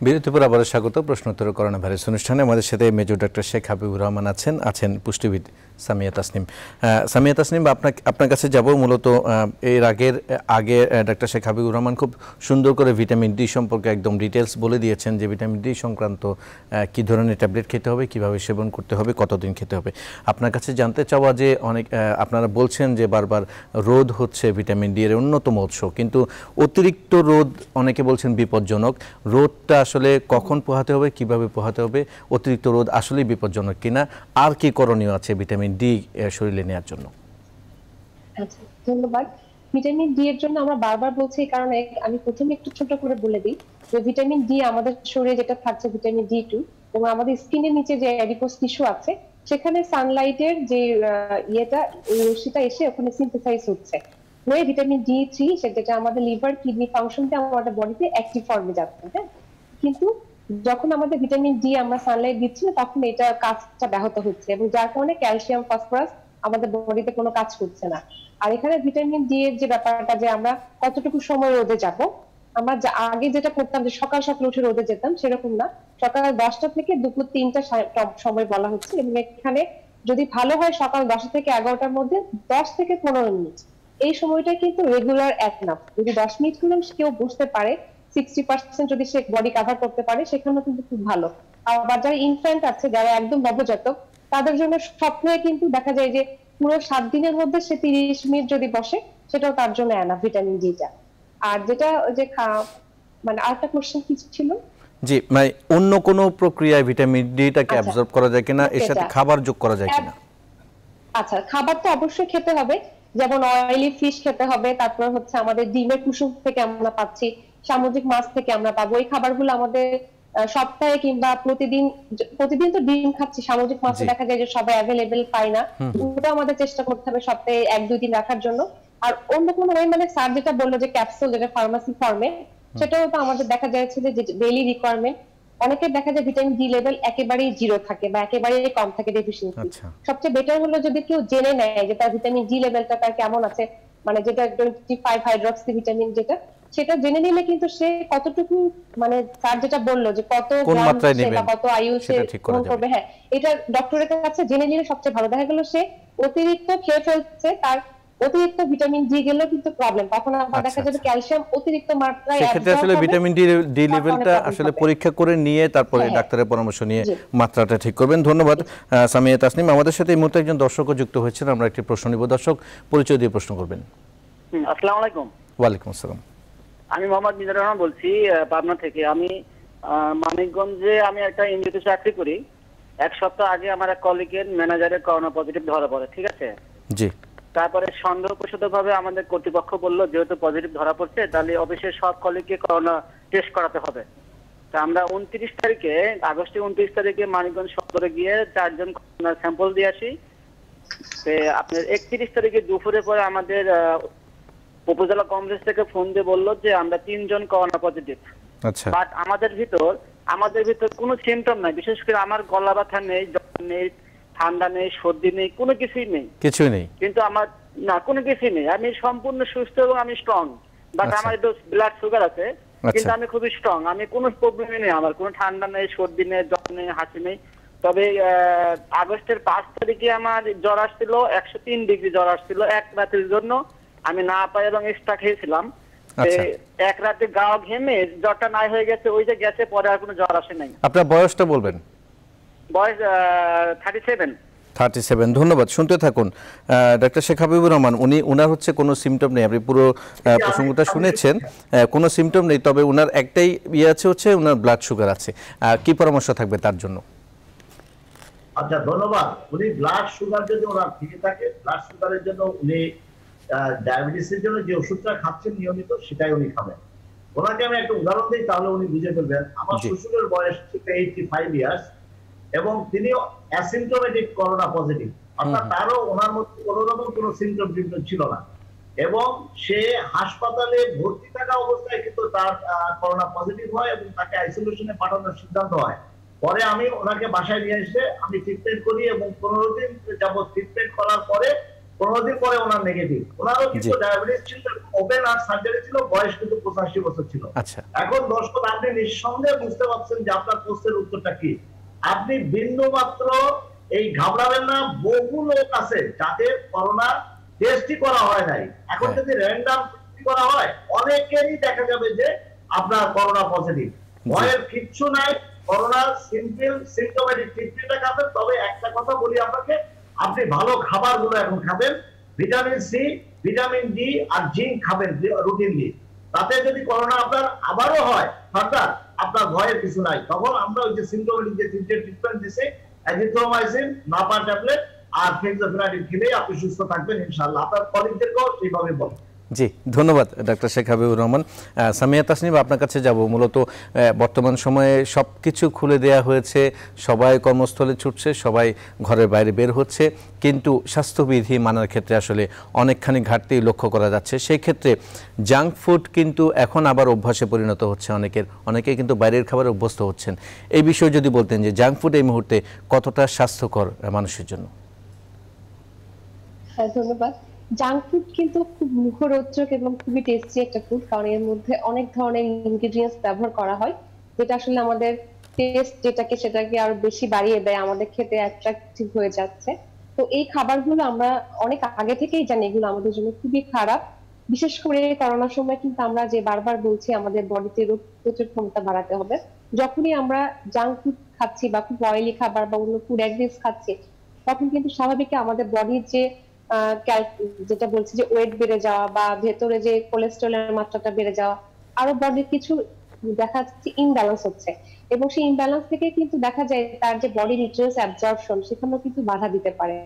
বিরতির পর আবারও স্বাগত প্রশ্নোত্তর করোনা ভাইরাস অনুষ্ঠানে। আমাদের সাথে মেজর ডাক্তার শেখ হাবিবুর রহমান আছেন পুষ্টিবিদ সামিয়া তাসনিম। সামিয়া তাসনিম, আপনার কাছে যাব। মূলত এর আগে ডাক্তার শেখ হাবিবুর রহমান খুব সুন্দর করে ভিটামিন ডি সম্পর্কে একদম ডিটেলস বলে দিয়েছেন যে ভিটামিন ডি সংক্রান্ত কী ধরনের ট্যাবলেট খেতে হবে, কিভাবে সেবন করতে হবে, কতদিন খেতে হবে। আপনার কাছে জানতে চাওয়া যে আপনারা বলছেন যে বারবার রোদ হচ্ছে ভিটামিন ডি এর অন্যতম উৎস, কিন্তু অতিরিক্ত রোদ অনেকে বলছেন বিপজ্জনক। রোদটা আসলে কখন পোহাতে হবে, কিভাবে পোহাতে হবে, অতিরিক্ত রোদ আসলেই বিপজ্জনক কিনা, আর কি করণীয় আছে ভিটামিন ডি শরীরে নেওয়ার জন্য? আচ্ছা, ধন্যবাদ। ভিটামিন ডি এর জন্য আমরা বারবার বলছি, এই কারণে আমি প্রথমে একটু ছোট করে বলে দিই যে ভিটামিন ডি আমাদের শরীরে যেটা থাকছে ভিটামিন ডি2, এবং আমাদের স্কিনের নিচে যে অ্যাডিপোজ টিস্যু আছে সেখানে সানলাইটের যে রশ্মিটা এসে ওখানে সিনথেসাইজ হচ্ছে হয়ে ভিটামিন ডি3 যেটা আমাদের লিভার কিডনি ফাংশনকে আমাদের বডিতে অ্যাক্টিভ ফর্মে যাচ্ছে। হ্যাঁ, কিন্তু যখন আমাদের ভিটামিন ডি আমরা সানলাইট দিচ্ছি না, তখন এটা কাজটা ব্যাহত হচ্ছে এবং যার কারণে ক্যালসিয়াম ফসফরাস আমাদের বডিতে কোনো কাজ করছে না। আর এখানে ভিটামিন ডি এর যে ব্যাপারটা যে আমরা কতটুকু সময় রোদে যাব, আমরা আগে যেটা করতাম যে সকাল সকাল উঠে রোদে যেতাম, সেরকম না, সকাল 10টা থেকে দুপুর 3টা সময় বলা হচ্ছে। এবং এখানে যদি ভালো হয় সকাল 10টা থেকে 11টার মধ্যে 10 থেকে 15 মিনিট, এই সময়টা কিন্তু রেগুলার একনাফ। যদি 10 মিনিট করে কেউ বসতে পারে, 60% যদি সে বডি কভার করতে পারে, সেখানে কিন্তু খুব ভালো। আবার যারা ইনফ্যান্ট আছে, যারা একদম নবজাতক, তাদের জন্য সপ্তাহে কিন্তু দেখা যায় যে পুরো 7 দিনের মধ্যে সে 30 মিনিট যদি বসে, সেটাও তার জন্য এনাফ ভিটামিন ডিটা। আর যেটা যে মানে আরেকটা কোশ্চেন কি ছিল? জি, মানে অন্য কোন প্রক্রিয়ায় ভিটামিন ডিটাকে অ্যাবজর্ব করা যায় কিনা, এর সাথে খাবার যোগ করা যায় কিনা? আচ্ছা, খাবার তো অবশ্যই খেতে হবে, যেমন অয়েলি ফিশ খেতে হবে, তারপর হচ্ছে আমাদের ডিমের কুসুম থেকে আমরা পাচ্ছি, সামুদ্রিক মাছ থেকে আমরা পাবো। এই খাবারগুলো আমাদের সপ্তাহে কিংবা প্রতিদিন তো ডিম খাচ্ছি, সামুদ্রিক মাছ দেখা যায় যে সবাই অ্যাভেলেবেল পায় না, ওটা আমাদের চেষ্টা করতে হবে সপ্তাহে 1-2 দিন রাখার জন্য। আর অন্য কোনো মানে স্যার যেটা বললো যে ক্যাপসুল, যেটা ফার্মাসি ফর্মে, সেটাও তো আমাদের দেখা যাচ্ছে যে ডেইলি রিকোয়ারমেন্ট। অনেকের দেখা যায় ভিটামিন ডি লেভেল একেবারেই 0 থাকে বা একেবারেই কম থাকে, ডেফিসিয়েন্সি। সবচেয়ে বেটার হলো যদি কেউ জেনে নেয় যে তার ভিটামিন ডি লেভেলটা তার কেমন আছে, মানে যেটা 25 হাইড্রক্সি ভিটামিন, যেটা সেটা জেনে নিলে কিন্তু সে কতটুকু, মানে স্যার যেটা বললো যে কত গ্রাম বা কত আয়ু সে গ্রহণ করবে, হ্যাঁ, এটা ডক্টরের কাছে জেনে নিলে সবচেয়ে ভালো। দেখা গেল সে অতিরিক্ত খেয়ে ফেলছে, তার অতিরিক্ত ভিটামিন ডি গেলেও কিন্তু প্রবলেম, তখন আবার দেখা যাবে ক্যালসিয়াম অতিরিক্ত মাত্রায়। সেক্ষেত্রে আসলে ভিটামিন ডি লেভেলটা আসলে পরীক্ষা করে নিয়ে তারপরে ডাক্তারের পরামর্শ নিয়ে মাত্রাটা ঠিক করবেন। ধন্যবাদ সামিয়া তাসনিম। আমাদের সাথে এই মুহূর্তে একজন দর্শকও যুক্ত হয়েছেন, আমরা একটি প্রশ্ন নিব। দর্শক, পরিচয় দিয়ে প্রশ্ন করবেন। আসসালামু আলাইকুম। ওয়ালাইকুম আসসালাম। আমি মোহাম্মদ মিজানুর রহমান বলছি পাবনা থেকে। আমি মানিকগঞ্জে আমি একটা এনজিওতে চাকরি করি। এক সপ্তাহ আগে আমার এক কলিগের ম্যানেজারের করোনা পজিটিভ ধরা পড়ে, ঠিক আছে? জি। তারপরে সন্দেহপ্রসূত ভাবে আমাদের কর্তৃপক্ষ বললো যেহেতু পজিটিভ ধরা পড়ছে তাহলে অফিসের সব কলিগকে করোনা টেস্ট করাতে হবে। তা আমরা 29 তারিখে, আগস্টের 29 তারিখে মানিকগঞ্জ সদরে গিয়ে 4 জন স্যাম্পল দিয়ে আসি। আপনার 31 তারিখে দুপুরে পরে আমাদের উপজেলা কমপ্লেক্স থেকে ফোন দিয়ে বললো যে আমরা 3 জন করোনা পজিটিভ। আচ্ছা। বাট আমাদের ভিতর কোনো সিমটম নাই, বিশেষ করে আমার গলা ব্যথা নেই, জ্বর নেই, ঠান্ডা নেই, সর্দি নেই, কোনো কিছুই নেই। কিছুই নেই? কিন্তু আমার না, কোনো কিছুই নেই। আমি সম্পূর্ণ সুস্থ এবং আমি স্ট্রং। বাট আমার একটু ব্লাড সুগার আছে, কিন্তু আমি খুবই স্ট্রং। আমি কোনো প্রবলেমই নেই, আমার কোনো ঠান্ডা নেই, সর্দি নেই, জ্বর নেই, হাঁচি নেই। তবে আগস্টের 5 তারিখে আমার জ্বর আসছিল, 103 ডিগ্রি জ্বর আসছিল এক রাতের জন্য। আমি না পাই এবং এক্সট্রা খেয়েছিলাম। এক রাতে গাও ঘেমে জ্বরটা নাই হয়ে গেছে, ওই যে গেছে, পরে আর কোনো জ্বর আসে নাই। আপনার বয়সটা বলবেন? বয়স 37। 37। ধন্যবাদ, শুনতে থাকুন। ডাক্তার শেখ হাবিবুর রহমান, উনার হচ্ছে কোনো সিমটম নেই, আপনি পুরো প্রসঙ্গটা শুনেছেন, কোনো সিমটম নেই, তবে উনার একটাই ইয়ে আছে, হচ্ছে উনার ব্লাড সুগার আছে। কি পরামর্শ থাকবে তার জন্য? আচ্ছা, ধন্যবাদ। উনি ব্লাড সুগার যদি ওনার থেকে থাকে, ব্লাড সুগারের জন্য উনি ডায়াবেটিসের জন্য যে ওষুধটা খাচ্ছেন নিয়মিত, সেটাই উনি খাবেন। ওনাকে আমি একটা উদাহরণ দিই, তাহলে উনি বুঝে ফেলবেন। আমার শ্বশুরের বয়স 85 ইয়ার্স এবং তিনি অ্যাসিম্পটোমেটিক করোনা পজিটিভ, অর্থাৎ তারও ওনার মধ্যে কোনো রকম কোনো সিমটম ছিল না, এবং সে হাসপাতালে ভর্তি থাকা অবস্থায় কিন্তু তার করোনা পজিটিভ হয় এবং তাকে আইসোলেশনে পাঠানোর সিদ্ধান্ত হয়। পরে আমি ওনাকে বাসায় নিয়ে এসে আমি ট্রিটমেন্ট করি এবং 15 দিন যাবত ট্রিটমেন্ট করার পরে 15 দিন পরে ওনার নেগেটিভ। ওনারও কিন্তু ডায়াবেটিস ছিল, ওপেন হার্ট সার্জারি ছিল, বয়স কিন্তু 85 বছর ছিল। এখন দর্শক, আপনি নিঃসন্দেহে বুঝতে পারছেন যে আপনার প্রশ্নের উত্তরটা কি। আপনি বিন্দু মাত্র এই ঘাবড়াবেন না। বহু লোক আছে যাদের করোনা টেস্টই করা হয় নাই। এখন যদি র্যান্ডম টেস্ট করা হয়, অনেকেরই দেখা যাবে যে আপনার করোনা পজিটিভ। ভয়ের কিচ্ছু নাই। করোনা সিম্পল সিম্পটোমেটিক ট্রিটমেন্টটা খাবেন। তবে একটা কথা বলি আপনাকে, আপনি ভালো খাবারগুলো এখন খাবেন, ভিটামিন সি, ভিটামিন ডি আর জিঙ্ক খাবেন রুটিনলি। তাতে যদি করোনা আপনার আবারও হয় অর্থাৎ আপনার ভয়ের কিছু নাই। তখন আমরা ওই যে সিম্পটোমেটিক যে ট্রিটমেন্ট দিছে, অ্যাজিথ্রোমাইসিন, নাপা ট্যাবলেট আর ফ্লেক্সোফেনাডিন খেলেই আপনি সুস্থ থাকবেন ইনশাআল্লাহ। আপনার কলিগদেরকেও সেইভাবে বলুন। জি, ধন্যবাদ ডাক্তার শেখ হাবিবুর রহমান। সামিয়া তাসনিম, আপনার কাছে যাব। মূলত বর্তমান সময়ে সব কিছু খুলে দেওয়া হয়েছে, সবাই কর্মস্থলে ছুটছে, সবাই ঘরের বাইরে বের হচ্ছে, কিন্তু স্বাস্থ্যবিধি মানার ক্ষেত্রে আসলে অনেকখানি ঘাটতি লক্ষ্য করা যাচ্ছে। সেই ক্ষেত্রে জাঙ্ক ফুড কিন্তু এখন আবার অভ্যাসে পরিণত হচ্ছে অনেকে কিন্তু বাইরের খাবারে অভ্যস্ত হচ্ছেন। এই বিষয়ে যদি বলতেন যে জাঙ্ক ফুড এই মুহূর্তে কতটা স্বাস্থ্যকর মানুষের জন্য? ধন্যবাদ। জাঙ্ক ফুড কিন্তু খুব মুখরোচক এবং খুবই টেস্টি একটা ফুড, কারণ এর মধ্যে অনেক ধরনের ইনগ্রেডিয়েন্টস ব্যবহার করা হয়, যেটা আসলে আমাদের টেস্ট সেটাকে আরো বেশি বাড়িয়ে দেয়, আমাদের খেতে অ্যাট্রাকটিভ হয়ে যাচ্ছে। তো এই খাবারগুলো আমরা অনেক আগে থেকেই জানি এগুলো আমাদের জন্য খুবই খারাপ। বিশেষ করে করোনার সময় কিন্তু আমরা যে বারবার বলছি আমাদের বডিতে রোগ প্রতিরোধ ক্ষমতা বাড়াতে হবে, যখনই আমরা জাঙ্ক ফুড খাচ্ছি বা খুব অয়েলি খাবার বা অন্য ফুড অ্যাডিটিভস খাচ্ছি, তখন কিন্তু স্বাভাবিক আমাদের বডির যে যেটা বলছি যে ওয়েট বেড়ে যাওয়া বা ভেতরে যে কোলেস্টেরলের মাত্রাটা বেড়ে যাওয়া, আরো বডির কিছু দেখা যাচ্ছে ইমব্যালেন্স হচ্ছে, এবং সেই ইমব্যালেন্স থেকে কিন্তু দেখা যায় তার যে বডি নিউট্রিয়েন্টস অ্যাবজর্পশন সেখানেও কিন্তু বাধা দিতে পারে।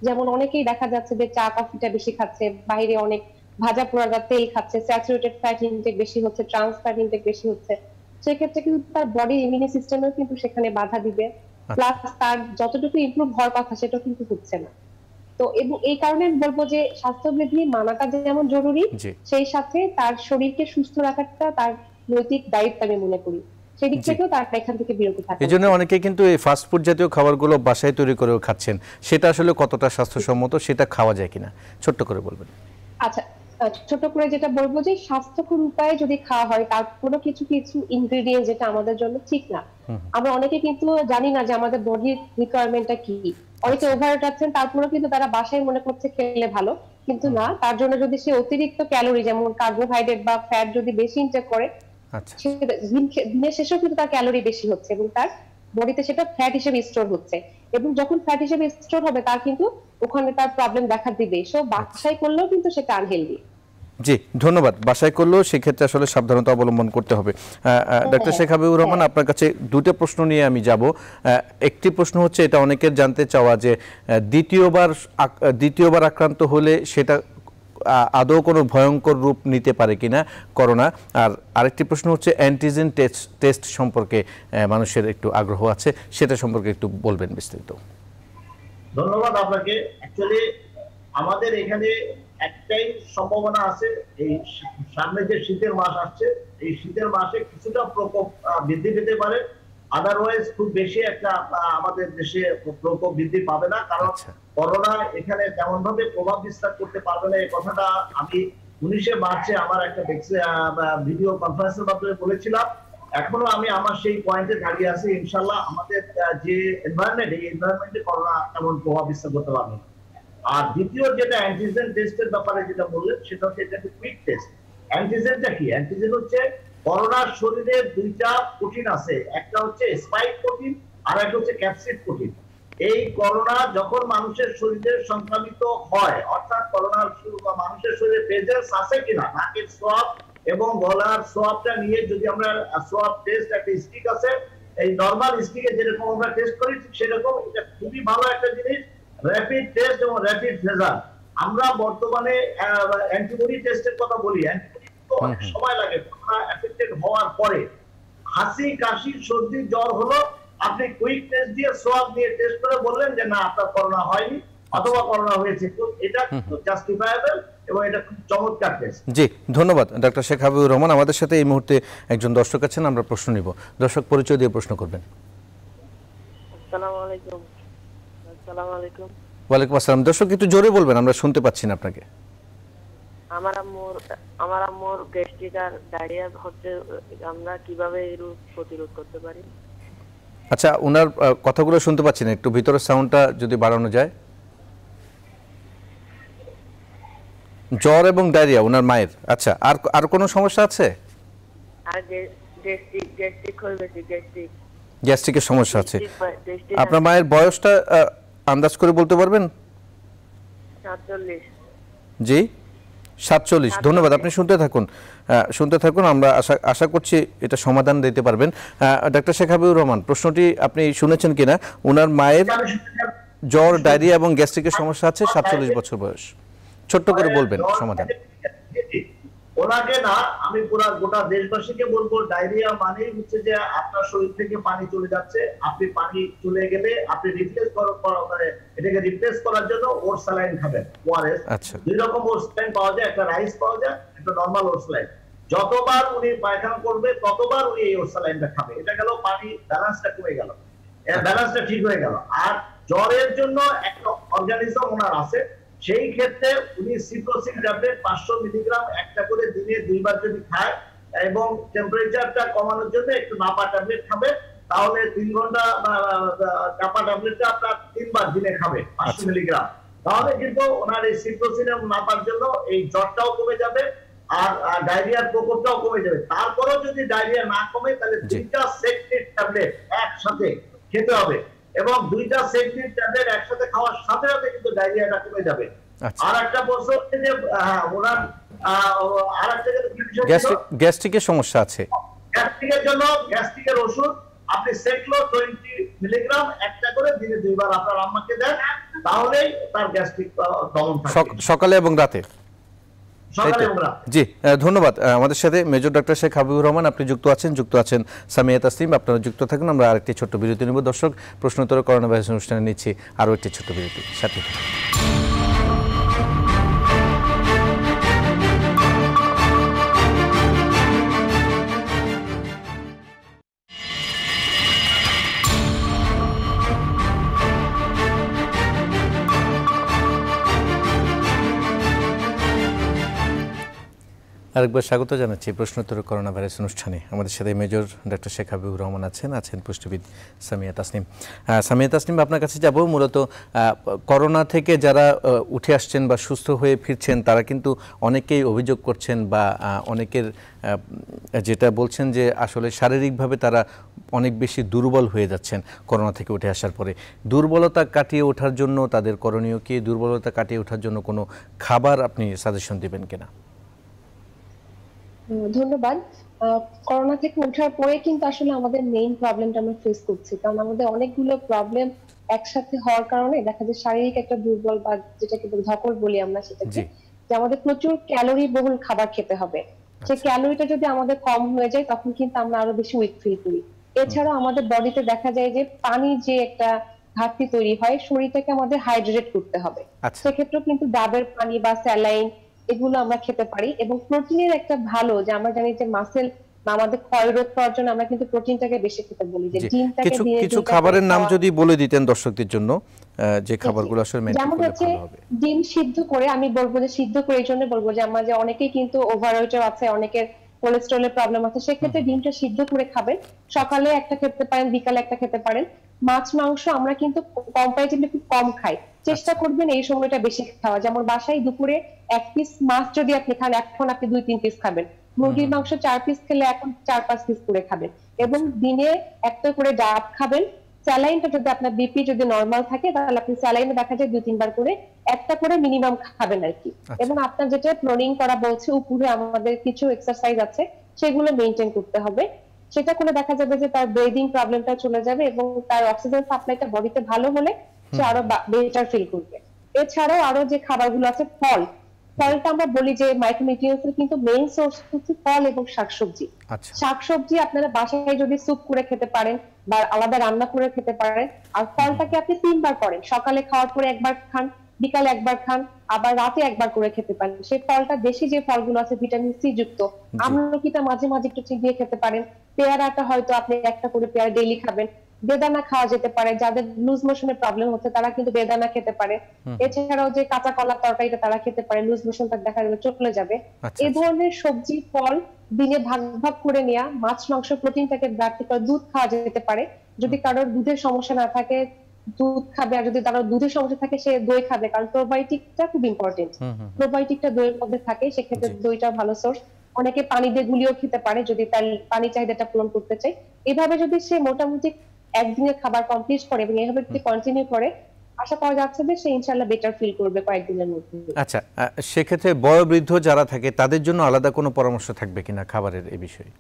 যেমন অনেকেই দেখা যাচ্ছে যে চা কফিটা বেশি খাচ্ছে, বাইরে অনেক ভাজা পোড়া তেল খাচ্ছে, স্যাচুরেটেড ফ্যাট ইনটেক বেশি হচ্ছে, ট্রান্স ফ্যাট ইনটেক বেশি হচ্ছে, সেক্ষেত্রে কিন্তু তার বডি ইমিউনি সিস্টেমেও কিন্তু সেখানে বাধা দিবে, প্লাস তার যতটুকু ইমপ্রুভ হওয়ার কথা সেটা কিন্তু হচ্ছে না। তো এবং এই কারণে বলবো যে স্বাস্থ্যবিধি মানাটা যেমন জরুরি, সেই সাথে তার শরীরকে সুস্থ রাখাটা তার নৈতিক দায়িত্ব আমি মনে করি। সেই দিক থেকেও তার এখান থেকে বিরত থাকা। এজন্য অনেকে কিন্তু এই ফাস্ট ফুড জাতীয় খাবারগুলো বাসায় তৈরি করেও খাচ্ছেন, সেটা আসলে কতটা স্বাস্থ্যসম্মত, সেটা খাওয়া যায় কিনা ছোট্ট করে বলবেন। আচ্ছা, ছোট করে যেটা বলবো যে স্বাস্থ্যকর উপায়ে যদি খাওয়া হয়, তারপরও কিছু কিছু ইনগ্রেডিয়েন্ট যেটা আমাদের জন্য ঠিক না। আমরা অনেকে কিন্তু জানি না যে আমাদের বডির রিকোয়ারমেন্টটা কি। অনেকে ওভারওয়েট আছেন, তারপরেও কিন্তু তারা বাসায় মনে করছে খেলে ভালো, কিন্তু না, তার জন্য যদি সে অতিরিক্ত ক্যালোরি যেমন কার্বোহাইড্রেট বা ফ্যাট যদি বেশি ইনটেক করে, দিনের শেষেও কিন্তু তার ক্যালোরি বেশি হচ্ছে এবং তার বডিতে সেটা ফ্যাট হিসেবে স্টোর হচ্ছে, এবং যখন ফ্যাট হিসেবে স্টোর হবে তার কিন্তু ওখানে তার প্রবলেম দেখা দিবে। সো বাসায় করলেও কিন্তু সেটা আনহেলদি। জি ধন্যবাদ। বাসায় করলেও সেক্ষেত্রে আসলে সাবধানতা অবলম্বন করতে হবে। ডক্টর শেখ হাবিবুর রহমান, আপনার কাছে দুটো প্রশ্ন নিয়ে আমি যাব। একটি প্রশ্ন হচ্ছে, এটা অনেকের জানতে চাওয়া যে দ্বিতীয়বার আক্রান্ত হলে সেটা আদৌ কোনো ভয়ঙ্কর রূপ নিতে পারে কিনা করোনা। আর আরেকটি প্রশ্ন হচ্ছে অ্যান্টিজেন টেস্ট সম্পর্কে মানুষের একটু আগ্রহ আছে, সেটা সম্পর্কে একটু বলবেন বিস্তারিত। ধন্যবাদ আপনাকে। অ্যাকচুয়ালি আমাদের এখানে একটাই সম্ভাবনা আছে, এই সামনে যে শীতের মাস আসছে, এই শীতের মাসে কিছুটা প্রকোপ বৃদ্ধি পেতে পারে। আদারওয়াইজ খুব বেশি একটা আমাদের দেশে প্রকোপ বৃদ্ধি পাবে না, কারণ করোনা এখানে তেমন ভাবে প্রভাব বিস্তার করতে পারবে না। এই কথাটা আমি 19 মার্চে আমার একটা ভিডিও কনফারেন্সের মাধ্যমে বলেছিলাম। এখনো আমি আমার সেই পয়েন্টে দাঁড়িয়ে আছি। ইনশাল্লাহ আমাদের যে এনভায়রনমেন্ট, এই এনভায়রনমেন্টে করোনা তেমন প্রভাব বিস্তার করতে পারবে না। আর দ্বিতীয় যেটা অ্যান্টিজেন টেস্টের ব্যাপারে যেটা বললেন, সেটা হচ্ছে এটা কুইক টেস্ট। অ্যান্টিজেনটা কি? অ্যান্টিজেন হচ্ছে করোনার শরীরে দুইটা প্রোটিন আছে, একটা হচ্ছে স্পাইক প্রোটিন আর একটা হচ্ছে ক্যাপসিড প্রোটিন। এই করোনা যখন মানুষের শরীরে সংক্রমিত হয়, অর্থাৎ করোনার মানুষের শরীরে প্রেজেন্স আছে কিনা, নাকের সোয়াব এবং গলার সোয়াবটা নিয়ে যদি আমরা সোয়াব টেস্ট, একটা স্টিক আছে, এই নরমাল স্টিকে যেরকম আমরা টেস্ট করি ঠিক সেরকম এটা খুবই ভালো একটা জিনিস, র‍্যাপিড টেস্ট এবং র‍্যাপিড রেজাল্ট। আমরা বর্তমানে অ্যান্টিবডি টেস্টের কথা বলি, অ্যান্টিবডি তো অনেক সময় লাগে করোনা এফেক্টেড হওয়ার পরে। হাসি, কাশি, সর্দি, জ্বর হলো, আপনি কুইক টেস্ট দিয়ে সোয়াব দিয়ে টেস্ট করে বললেন যে না আপনার করোনা হয়নি অথবা করোনা হয়েছে, তো এটা কিন্তু জাস্টিফায়েবল এবং এটা খুব চমৎকার টেস্ট। জি ধন্যবাদ ডক্টর শেখ হাবিবুর রহমান। আমাদের সাথে এই মুহূর্তে একজন দর্শক আছেন, আমরা প্রশ্ন নিব। দর্শক পরিচয় দিয়ে প্রশ্ন করবেন। আসসালামু আলাইকুম। আসসালামু আলাইকুম। ওয়ালাইকুম আসসালাম। দর্শক একটু জোরে বলবেন, আমরা শুনতে পাচ্ছি না আপনাকে। আমার আম্মুর গ্যাস্ট্রিক আর ডায়রিয়া হচ্ছে, আমরা কিভাবে এই রোগ প্রতিরোধ করতে পারি? আচ্ছা, ওনার কথাগুলো শুনতে পাচ্ছি না, একটু ভিতরের সাউন্ডটা যদি বাড়ানো যায়। জ্বর এবং ডায়রিয়া ওনার মায়ের। আচ্ছা, আর কোনো সমস্যা আছে? আর গ্যাস্ট্রিক হয়ে গেছে, গ্যাস্ট্রিকের সমস্যা আছে। আপনার মায়ের বয়সটা আন্দাজ করে বলতে পারবেন? 47। জি 47। ধন্যবাদ, আপনি শুনতে থাকুন, আমরা আশা করছি এটা সমাধান দিতে পারবেন। ডক্টর শেখ হাবিবুর রহমান, প্রশ্নটি আপনি শুনেছেন কিনা? ওনার মায়ের জ্বর, ডায়রিয়া এবং গ্যাস্ট্রিকের সমস্যা আছে, 47 বছর বয়স। ছোট্ট করে বলবেন সমাধান। ওনাকে না, আমি পুরো গোটা দেশবাসীকে বলবো, ডায়রিয়া মানেই হচ্ছে যে আপনার শরীর থেকে পানি চলে যাচ্ছে। আপনি পানি চলে গেলে আপনি এটাকে রিপ্লেস করার জন্য ওর স্যালাইন খাবেন, ওআরএস। আচ্ছা, 2 রকম ওর স্যালাইন পাওয়া যায়, একটা রাইস পাওয়া যায়, একটা নরমাল ওর স্যালাইন। যতবার উনি পায়খানা করবে ততবার উনি এই ওর স্যালাইনটা খাবে। এটা গেল পানি ব্যালেন্সটা কমে গেল, ব্যালেন্সটা ঠিক হয়ে গেল। আর জ্বরের জন্য একটা অর্গানিজম ওনার আছে, সেই ক্ষেত্রে উনি সিপ্রোসিন ট্যাবলেট 500 মিলিগ্রাম একটা করে দিনে 2 বার যদি খায় এবং টেম্পারেচারটা কমানোর জন্য একটু নাপা ট্যাবলেট খাবে, তাহলে 3 ঘন্টা নাপা ট্যাবলেটটা আপনার 3 বার দিনে খাবে 500 মিলিগ্রাম, তাহলে কিন্তু ওনার এই সিপ্রোসিন এবং নাপার জন্য এই জ্বরটাও কমে যাবে আর ডায়রিয়ার প্রকোপটাও কমে যাবে। তারপরেও যদি ডায়রিয়া না কমে, তাহলে 2টা সেকটিভ ট্যাবলেট একসাথে খেতে হবে এবং 2টা সেকটিভ ট্যাবলেট একসাথে খাওয়ার সাথে সাথে কিন্তু ডায়রিয়াটা কমে যাবে। আর একটা প্রশ্ন হচ্ছে যে ওনার আরেকটা গ্যাস্ট্রিকের সমস্যা আছে। গ্যাস্ট্রিকের জন্য গ্যাস্ট্রিকের ওষুধ আপনি সেকলো 20 মিলিগ্রাম একটা করে দিনে 2 বার আপনার আম্মাকে দেন, তাহলেই তার গ্যাস্ট্রিক দমন থাকবে, সকালে এবং রাতে। জি ধন্যবাদ। আমাদের সাথে মেজর ডক্টর শেখ হাবিবুর রহমান আপনি যুক্ত আছেন সামিয়া তাসনিম, আপনারা যুক্ত থাকুন। আমরা আরেকটি ছোট্ট বিরতি নেব। দর্শক, প্রশ্নোত্তর করোনা ভাইরাস অনুষ্ঠানে নিচ্ছি আরও একটি ছোট্ট বিরতি, সাথে আরেকবার স্বাগত জানাচ্ছি প্রশ্নোত্তর করোনা ভাইরাস অনুষ্ঠানে। আমাদের সাথে মেজর ডক্টর শেখ হাবিবুর রহমান আছেন পুষ্টিবিদ সামিয়া তাসনিম। সামিয়া তাসনিম, আপনার কাছে যাব। মূলত করোনা থেকে যারা উঠে আসছেন বা সুস্থ হয়ে ফিরছেন, তারা কিন্তু অনেকেই অভিযোগ করছেন বা অনেকের যেটা বলছেন যে আসলে শারীরিকভাবে তারা অনেক বেশি দুর্বল হয়ে যাচ্ছেন করোনা থেকে উঠে আসার পরে। দুর্বলতা কাটিয়ে ওঠার জন্য তাদের করণীয় কি? দুর্বলতা কাটিয়ে ওঠার জন্য কোনো খাবার আপনি সাজেশন দিবেন কিনা? ধন্যবাদ। করোনা থেকে ওঠার পরে কিন্তু আসলে আমাদের মেইন প্রবলেমটা আমরা ফেস করছি, কারণ আমাদের অনেকগুলো প্রবলেম একসাথে হওয়ার কারণে দেখা যায় শারীরিক একটা দুর্বল বা যেটাকে ধকল বলি আমরা সেটাকে, যে আমাদের প্রচুর ক্যালোরি বহুল খাবার খেতে হবে। সেই ক্যালোরিটা যদি আমাদের কম হয়ে যায় তখন কিন্তু আমরা আরো বেশি উইক ফিল করি। এছাড়া আমাদের বডিতে দেখা যায় যে পানির যে একটা ঘাটতি তৈরি হয়, শরীরটাকে আমাদের হাইড্রেট করতে হবে। সেক্ষেত্রে কিন্তু ডাবের পানি বা স্যালাইন এগুলো আমরা খেতে পারি। এবং প্রোটিনের একটা ভালো, যে আমরা জানি যে মাসেল বা আমাদের ক্ষয় রোধ করার জন্য আমরা কিন্তু প্রোটিনটাকে বেশি খেতে বলি, যে ডিমটাকে দিয়ে কিছু খাবারের নাম যদি বলে দিতেন দর্শকদের জন্য, যে খাবারগুলো আসলে মেনটেন করলে ভালো হবে। ডিম সিদ্ধ করে, আমি বলবো যে সিদ্ধ করে, এই জন্য বলবো যে আমরা যে অনেকেই কিন্তু ওভারওয়েট আছে, অনেকের কোলেস্টেরলের প্রবলেম আছে, সেক্ষেত্রে ডিমটা সিদ্ধ করে খাবেন। সকালে একটা খেতে পারেন, বিকালে একটা খেতে পারেন। মাছ মাংস আমরা কিন্তু কম্পারেটিভলি খুব কম খাই, চেষ্টা করবেন এই সময়টা বেশি খাওয়া। যেমন বাসায় দুপুরে 1 পিস মাছ যদি আপনি খান, এখন আপনি 2-3 পিস খাবেন। মুরগির মাংস 4 পিস খেলে এখন 4-5 পিস করে খাবেন। এবং দিনে একটা করে ডাব খাবেন। স্যালাইনটা যদি আপনার বিপি যদি নরমাল থাকে তাহলে আপনি স্যালাইনে দেখা যায় 2-3 বার করে একটা করে মিনিমাম খাবেন আর কি। এবং আপনার যেটা প্রনিং করা বলছে, উপরে আমাদের কিছু এক্সারসাইজ আছে, সেগুলো মেইনটেইন করতে হবে। সেটা করে দেখা যাবে যে তার ব্রিদিং প্রবলেমটা চলে যাবে এবং তার অক্সিজেন সাপ্লাইটা বডিতে ভালো হলে সে আরো বেটার ফিল করবে। এছাড়াও আরো যে খাবারগুলো আছে, ফলটা আমরা বলি যে মাইক্রোনিউট্রিয়েন্টস এর কিন্তু মেইন সোর্স হচ্ছে ফল এবং শাকসবজি। শাকসবজি আপনারা বাসায় যদি স্যুপ করে খেতে পারেন বা আলাদা রান্না করে খেতে পারেন, আর ফলটাকে আপনি 3 বার করেন, সকালে খাওয়ার পরে একবার খান, বিকালে একবার খান, আবার রাতে একবার করে খেতে পারেন। সেই ফলটা দেশি যে ফলগুলো আছে ভিটামিন সি যুক্ত, আমলকিটা মাঝে মাঝে একটু চিবিয়ে খেতে পারেন। পেয়ারাটা হয়তো আপনি একটা করে পেয়ারা ডেইলি খাবেন। বেদানা খাওয়া যেতে পারে, যাদের লুজ মোশনের প্রবলেম হচ্ছে তারা কিন্তু বেদানা খেতে পারে। এছাড়াও যে কাঁচা কলা তরকারিটা তারা খেতে পারে, লুজ মোশনটা দেখা যাবে চলে যাবে। এই ধরনের সবজি ফল দিনে ভাগ ভাগ করে নেওয়া, মাছ মাংস প্রোটিনটাকে বাড়তি করে, দুধ খাওয়া যেতে পারে। যদি কারোর দুধের সমস্যা না থাকে দুধ খাবে, আর যদি কারোর দুধের সমস্যা থাকে সে দই খাবে, কারণ প্রোবায়োটিকটা খুব ইম্পর্টেন্ট। প্রোবায়োটিকটা দইয়ের মধ্যে থাকে, সেক্ষেত্রে দইটা ভালো সোর্স। অনেকে পানি দিয়ে গুলিও খেতে পারে যদি তার পানি চাহিদাটা পূরণ করতে চায়। এভাবে যদি সে মোটামুটি একদিনের খাবার কমপ্লিট করে এবং এইভাবে যদি কন্টিনিউ করে, আশা করা যাচ্ছে যে সে ইনশাআল্লাহ বেটার ফিল করবে কয়েকদিনের মধ্যে। আচ্ছা, সেক্ষেত্রে বয়োবৃদ্ধ যারা থাকে তাদের জন্য আলাদা কোনো পরামর্শ থাকবে কিনা খাবারের এই বিষয়ে?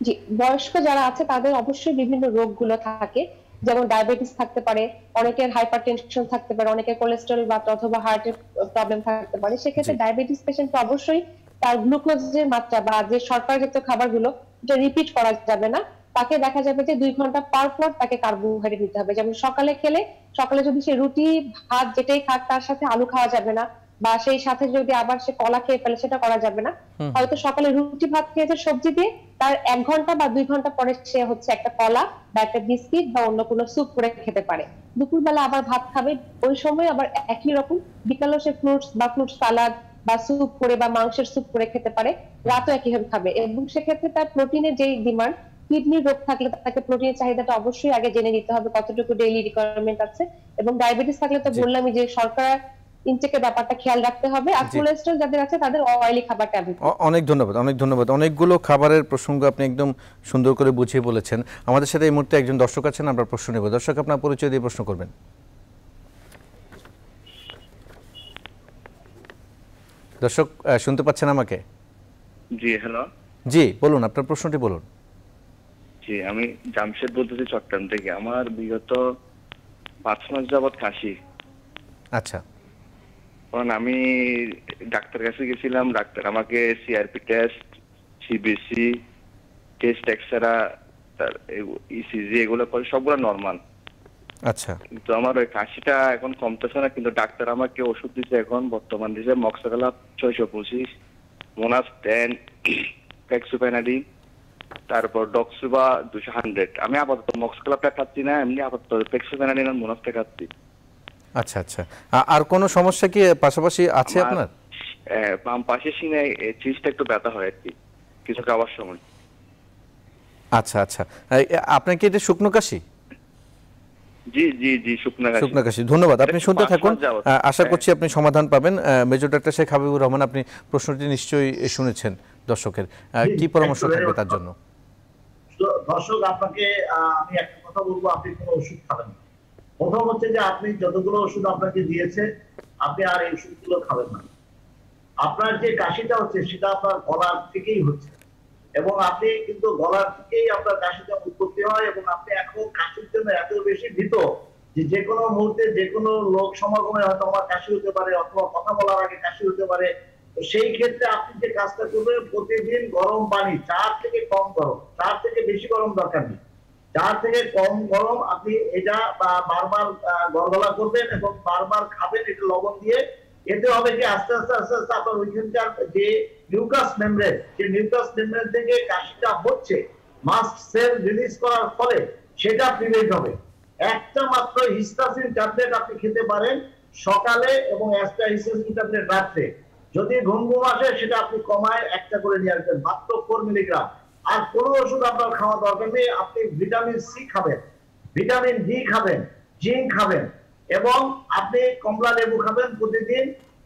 জি, বয়স্ক যারা আছে তাদের অবশ্যই বিভিন্ন রোগগুলো থাকে, যেমন ডায়াবেটিস থাকতে পারে, অনেকের হাইপারটেনশন থাকতে পারে, অনেকের কোলেস্টেরল বা অথবা হার্টের প্রবলেম থাকতে পারে। সেক্ষেত্রে ডায়াবেটিস পেশেন্ট অবশ্যই তার গ্লুকোজের মাত্রা বা যে শর্করাযুক্ত খাবারগুলো এটা রিপিট করা যাবে না। তাকে দেখা যাবে যে 2 ঘন্টা পর পর তাকে কার্বোহাইড্রেট নিতে হবে। যেমন সকালে যদি সে রুটি ভাত যেটাই খাক তার সাথে আলু খাওয়া যাবে না, বা সেই সাথে যদি আবার সে কলা খেয়ে ফেলে সেটা করা যাবে না। হয়তো সকালে রুটি ভাত খেয়েছে সবজি দিয়ে, তার 1 ঘন্টা বা 2 ঘন্টা পরে সে হচ্ছে একটা কলা বা একটা বিস্কিট বা অন্য কোনো স্যুপ করে খেতে পারে। দুপুরবেলা আবার ভাত খাবে, ওই সময় আবার একই রকম। বিকালেও সে ফ্রুটস বা ফ্রুট সালাদ বা স্যুপ করে বা মাংসের স্যুপ করে খেতে পারে, রাতও একইভাবে খাবে। এবং সেক্ষেত্রে তার প্রোটিনের যেই ডিমান্ড, কিডনির রোগ থাকলে তাকে প্রোটিনের চাহিদাটা অবশ্যই আগে জেনে নিতে হবে কতটুকু ডেইলি রিকোয়ারমেন্ট আছে। এবং ডায়াবেটিস থাকলে তো বললামই যে শর্করা ইনটেকের ব্যাপারটা খেয়াল রাখতে হবে। আর কোলেস্টেরল যাদের আছে তাদের অয়েলি খাবারটা অ্যাভয়েড। অনেক ধন্যবাদ। অনেকগুলো খাবারের প্রসঙ্গ আপনি একদম সুন্দর করে বুঝিয়ে বলেছেন। আমাদের সাথে এই মুহূর্তে একজন দর্শক আছেন, আমরা প্রশ্ন নেব। দর্শক, আপনার পরিচয় দিয়ে প্রশ্ন করবেন। দর্শক শুনতে পাচ্ছেন আমাকে? জি, হ্যালো। জি, বলুন, আপনার প্রশ্নটি বলুন। জি, আমি জামশেদ বলতেছি চট্টগ্রাম থেকে। আমার বিগত 5 মাস যাবত কাশি। আচ্ছা। কারণ আমি ডাক্তার কাছে গেছিলাম, ডাক্তার আমাকে সিআরপি টেস্ট, সিবিসি টেস্ট, এক্সরা, তার ইসিজি এগুলো করে, সবগুলো নরমাল। আচ্ছা। কিন্তু আমার ওই কাশিটা এখন কমতেছে না। কিন্তু ডাক্তার আমাকে ওষুধ দিচ্ছে, এখন বর্তমান দিচ্ছে মক্সাকালাপ 625, মোনাস 10, ফেক্সোপেনাডিন, তারপর ডক্সুবা 200। আমি আপাতত মক্সাকালাপটা খাচ্ছি না, এমনি আপাতত ফেক্সোপেনাডিন আর মোনাসটা খাচ্ছি। আচ্ছা। আর কোনো সমস্যা কি পাশাপাশি আছে আপনার? বাম পাশের সিনায় চিজটা একটু ব্যথা হয় আর কি কিছু খাওয়ার সময়। আচ্ছা। আপনার কি এটা শুকনো কাশি? জি, শুকনো কাশি। ধন্যবাদ। আপনি শুনতে থাকুন, আশা করছি আপনি সমাধান পাবেন। মেজর ডাক্তার শেখ হাবিবুর রহমান, আপনি প্রশ্নটি নিশ্চয়ই শুনেছেন দর্শকের, কি পরামর্শ থাকবে তার জন্য? দর্শক, আপনাকে আমি একটা কথা বলবো, আপনি কোনো ওষুধ খাবেন না। প্রথম হচ্ছে যে আপনি যতগুলো ওষুধ আপনাকে দিয়েছে আপনি আর এই ওষুধগুলো খাবেন না। আপনার যে কাশিটা হচ্ছে সেটা আপনার গলার থেকেই হচ্ছে, এবং আপনি কিন্তু গলার থেকেই আপনার কাশিটা উৎপত্তি হয়, এবং আপনি এখন কাশির জন্য এত বেশি ভীত যে কোনো মুহূর্তে যে কোনো লোক সমাগমে হয়তো আমার কাশি হতে পারে, অথবা কথা বলার আগে কাশি হতে পারে। তো সেই ক্ষেত্রে আপনি যে কাজটা করবেন, প্রতিদিন গরম পানি 4 থেকে কম গরম, 4 থেকে বেশি গরম দরকার নেই, 4 থেকে কম গরম আপনি এটা বারবার গড়গড়া করবেন এবং বারবার খাবেন এটা লবণ দিয়ে। এতে হবে কি আস্তে আস্তে আস্তে আস্তে আপনার ওইখানকার যে মিউকাস মেমব্রেন, সেই মিউকাস মেমব্রেন থেকে কাশিটা হচ্ছে, মাস্ট সেল রিলিজ করার ফলে সেটা প্রিভেন্ট হবে। একটা মাত্র হিস্টাসিন ট্যাবলেট আপনি খেতে পারেন সকালে, এবং একটা হিস্টাসিন ট্যাবলেট রাত্রে। যদি ঘুম আসে সেটা আপনি কমায় একটা করে নিয়ে আসবেন, মাত্র 4 মিলিগ্রাম। আর কোনো ওষুধ আপনার খাওয়া দরকার নেই। আপনি ভিটামিন সি খাবেন, ভিটামিন ডি খাবেন, জিঙ্ক খাবেন, এবং আপনি কমলা লেবু খাবেন প্রতিদিন,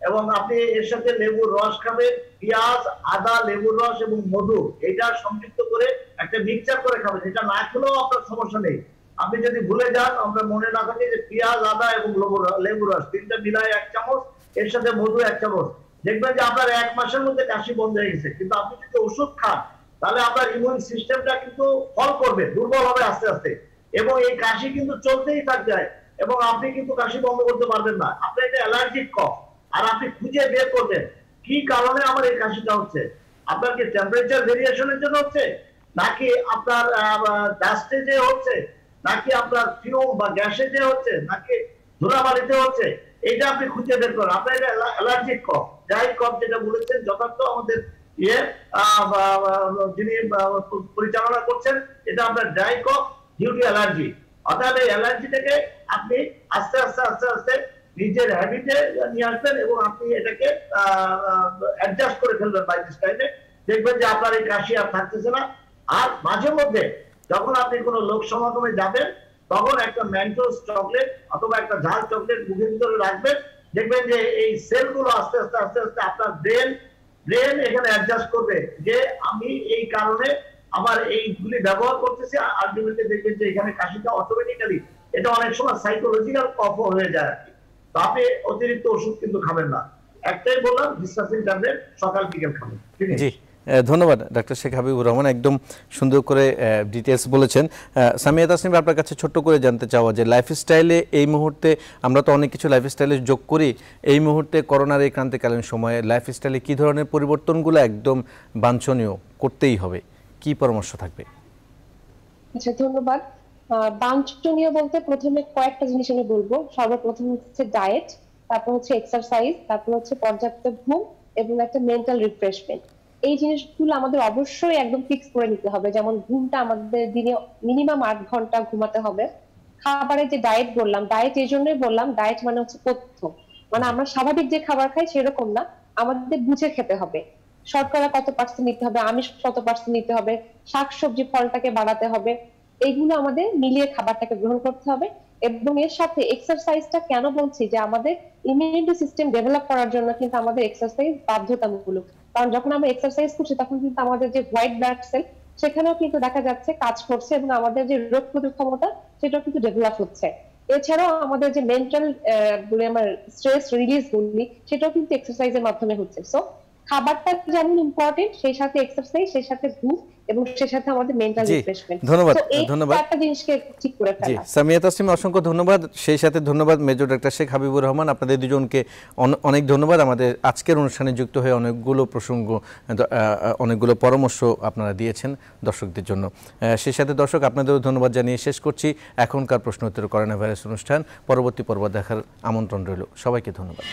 এবং আপনি এর সাথে লেবুর রস খাবেন, পেঁয়াজ, আদা, লেবুর রস এবং মধু এটা সংযুক্ত করে একটা মিক্সচার করে খাবেন। এটা না খেলেও আপনার সমস্যা নেই। আপনি যদি ভুলে যান, আমরা মনে না থাকে যে পেঁয়াজ, আদা এবং লেবুর রস তিনটা মিলায় 1 চামচ, এর সাথে মধু 1 চামচ, দেখবেন যে আপনার 1 মাসের মধ্যে কাশি বন্ধ হয়ে গেছে। কিন্তু আপনি যদি ওষুধ খান তাহলে আপনার ইমিউন সিস্টেমটা কিন্তু ফল করবে, দুর্বল হবে আস্তে আস্তে, এবং এই কাশি কিন্তু চলতেই থাকবে, এবং আপনি কিন্তু কাশি বন্ধ করতে পারবেন না। আপনার এটা অ্যালার্জিক কফ, আর আপনি খুঁজে বের করবেন কি কারণে আমার এই কাশিটা হচ্ছে। আপনার কি টেম্পারেচার ভেরিয়েশনের জন্য হচ্ছে, নাকি আপনার ডাস্টে যে হচ্ছে, নাকি আপনার ফিউম বা গ্যাসে যে হচ্ছে, নাকি ধুলাবালিতে হচ্ছে, এটা আপনি খুঁজে বের করেন। আপনার এটা অ্যালার্জিক কফ, ড্রাই কফ যেটা বলেছেন যথার্থ আমাদের যিনি পরিচালনা করছেন, এটা আপনার dry cough due to allergy. অর্থাৎ এই অ্যালার্জিটাকে আপনি আস্তে আস্তে আস্তে আস্তে নিজের হ্যাবিটে নিয়ে আসবেন, এবং আপনি এটাকে অ্যাডজাস্ট করে ফেলবেন বাই দিস টাইমে। দেখবেন যে আপনার এই কাশি আর থাকতেছে না। আর মাঝে মধ্যে যখন আপনি কোনো লোক সমাগমে যাবেন, তখন একটা ম্যান্টোস চকলেট অথবা একটা ঝাল চকলেট মুখের ভিতরে রাখবেন। দেখবেন যে এই সেলগুলো আস্তে আস্তে আস্তে আস্তে আপনার ব্রেন এখানে অ্যাডজাস্ট করবে যে আমি এই কারণে আমার এইগুলি ব্যবহার করতেছি। আলটিমেটলি দেখবেন যে এখানে কাশিটা অটোমেটিক্যালি, এটা অনেক সময় সাইকোলজিক্যাল কফ হয়ে যায় আর কি। তো আপনি অতিরিক্ত ওষুধ কিন্তু খাবেন না। একটাই বললাম, হিস্টাসিন ট্যাবলেট সকাল বিকেল খাবেন। ঠিক আছে? ধন্যবাদ ডাক্তার শেখ হাবিবুর রহমান, একদম সুন্দর করে ডিটেলস বলেছেন। সামিয়া তাসনিম, আপনার কাছে ছোট্ট করে জানতে চাওয়া যে লাইফস্টাইলে এই মুহূর্তে আমরা তো অনেক কিছু লাইফস্টাইলে যোগ করি, এই মুহূর্তে করোনার এই ক্রান্তিকালীন সময়ে লাইফস্টাইলে কী ধরনের পরিবর্তনগুলো একদম বাঞ্ছনীয় করতেই হবে, কি পরামর্শ থাকবে? আচ্ছা, ধন্যবাদ। বাঞ্ছনীয় বলতে প্রথমে কয়েকটা জিনিস আমি বলবো। সর্বপ্রথম হচ্ছে ডায়েট, তারপর হচ্ছে এক্সারসাইজ, তারপর হচ্ছে পর্যাপ্ত ঘুম এবং একটা মেন্টাল রিফ্রেশমেন্ট। এই জিনিসগুলো আমাদের অবশ্যই একদম ফিক্স করে নিতে হবে। যেমন ঘুমটা আমাদের দিনে মিনিমাম 8 ঘন্টা ঘুমাতে হবে। খাবারের যে ডায়েট বললাম, ডায়েট এই জন্যই বললাম, ডায়েট মানে হচ্ছে পথ্য, মানে আমরা স্বাভাবিক যে খাবার খাই সেরকম না, আমাদের বুঝে খেতে হবে। শর্করা কত পার্সেন্ট নিতে হবে, আমিষ কত পার্সেন্ট নিতে হবে, শাকসবজি ফলটাকে বাড়াতে হবে, এইগুলো আমাদের মিলিয়ে খাবারটাকে গ্রহণ করতে হবে। এবং এর সাথে এক্সারসাইজটা কেন বলছি, যে আমাদের ইমিউনিটি সিস্টেম ডেভেলপ করার জন্য কিন্তু আমাদের এক্সারসাইজ বাধ্যতামূলক। কারণ যখন আমরা এক্সারসাইজ করছি তখন কিন্তু আমাদের যে হোয়াইট ব্লাড সেল সেখানেও কিন্তু দেখা যাচ্ছে কাজ করছে, এবং আমাদের যে রোগ প্রতিরোধ ক্ষমতা সেটাও কিন্তু ডেভেলপ হচ্ছে। এছাড়াও আমাদের যে মেন্টাল আমার স্ট্রেস রিলিজ গুলি সেটাও কিন্তু এক্সারসাইজের মাধ্যমে হচ্ছে। সো খাবারটা যেমন ইম্পর্টেন্ট, সেই সাথে এক্সারসাইজ, সেই সাথে ঘুম, এবং সেই সাথে আমাদের মেন্টাল রিফ্রেশমেন্ট। ধন্যবাদ। একটা জিনিসকে ঠিক করে ফেলা। জি, সামিয়া তাসনিম, অসংখ্য ধন্যবাদ। সেই সাথে ধন্যবাদ মেজর ডাক্তার শেখ হাবিবুর রহমান, আপনাদের দুজনকে অনেক ধন্যবাদ। আমাদের আজকের অনুষ্ঠানে যুক্ত হয়ে অনেকগুলো প্রসঙ্গ, অনেকগুলো পরামর্শ আপনারা দিয়েছেন দর্শকদের জন্য। সেই সাথে দর্শক, আপনাদেরও ধন্যবাদ জানিয়ে শেষ করছি এখনকার প্রশ্ন উত্তর করোনা ভাইরাস অনুষ্ঠান। পরবর্তী পর্ব দেখার আমন্ত্রণ রইল। সবাইকে ধন্যবাদ।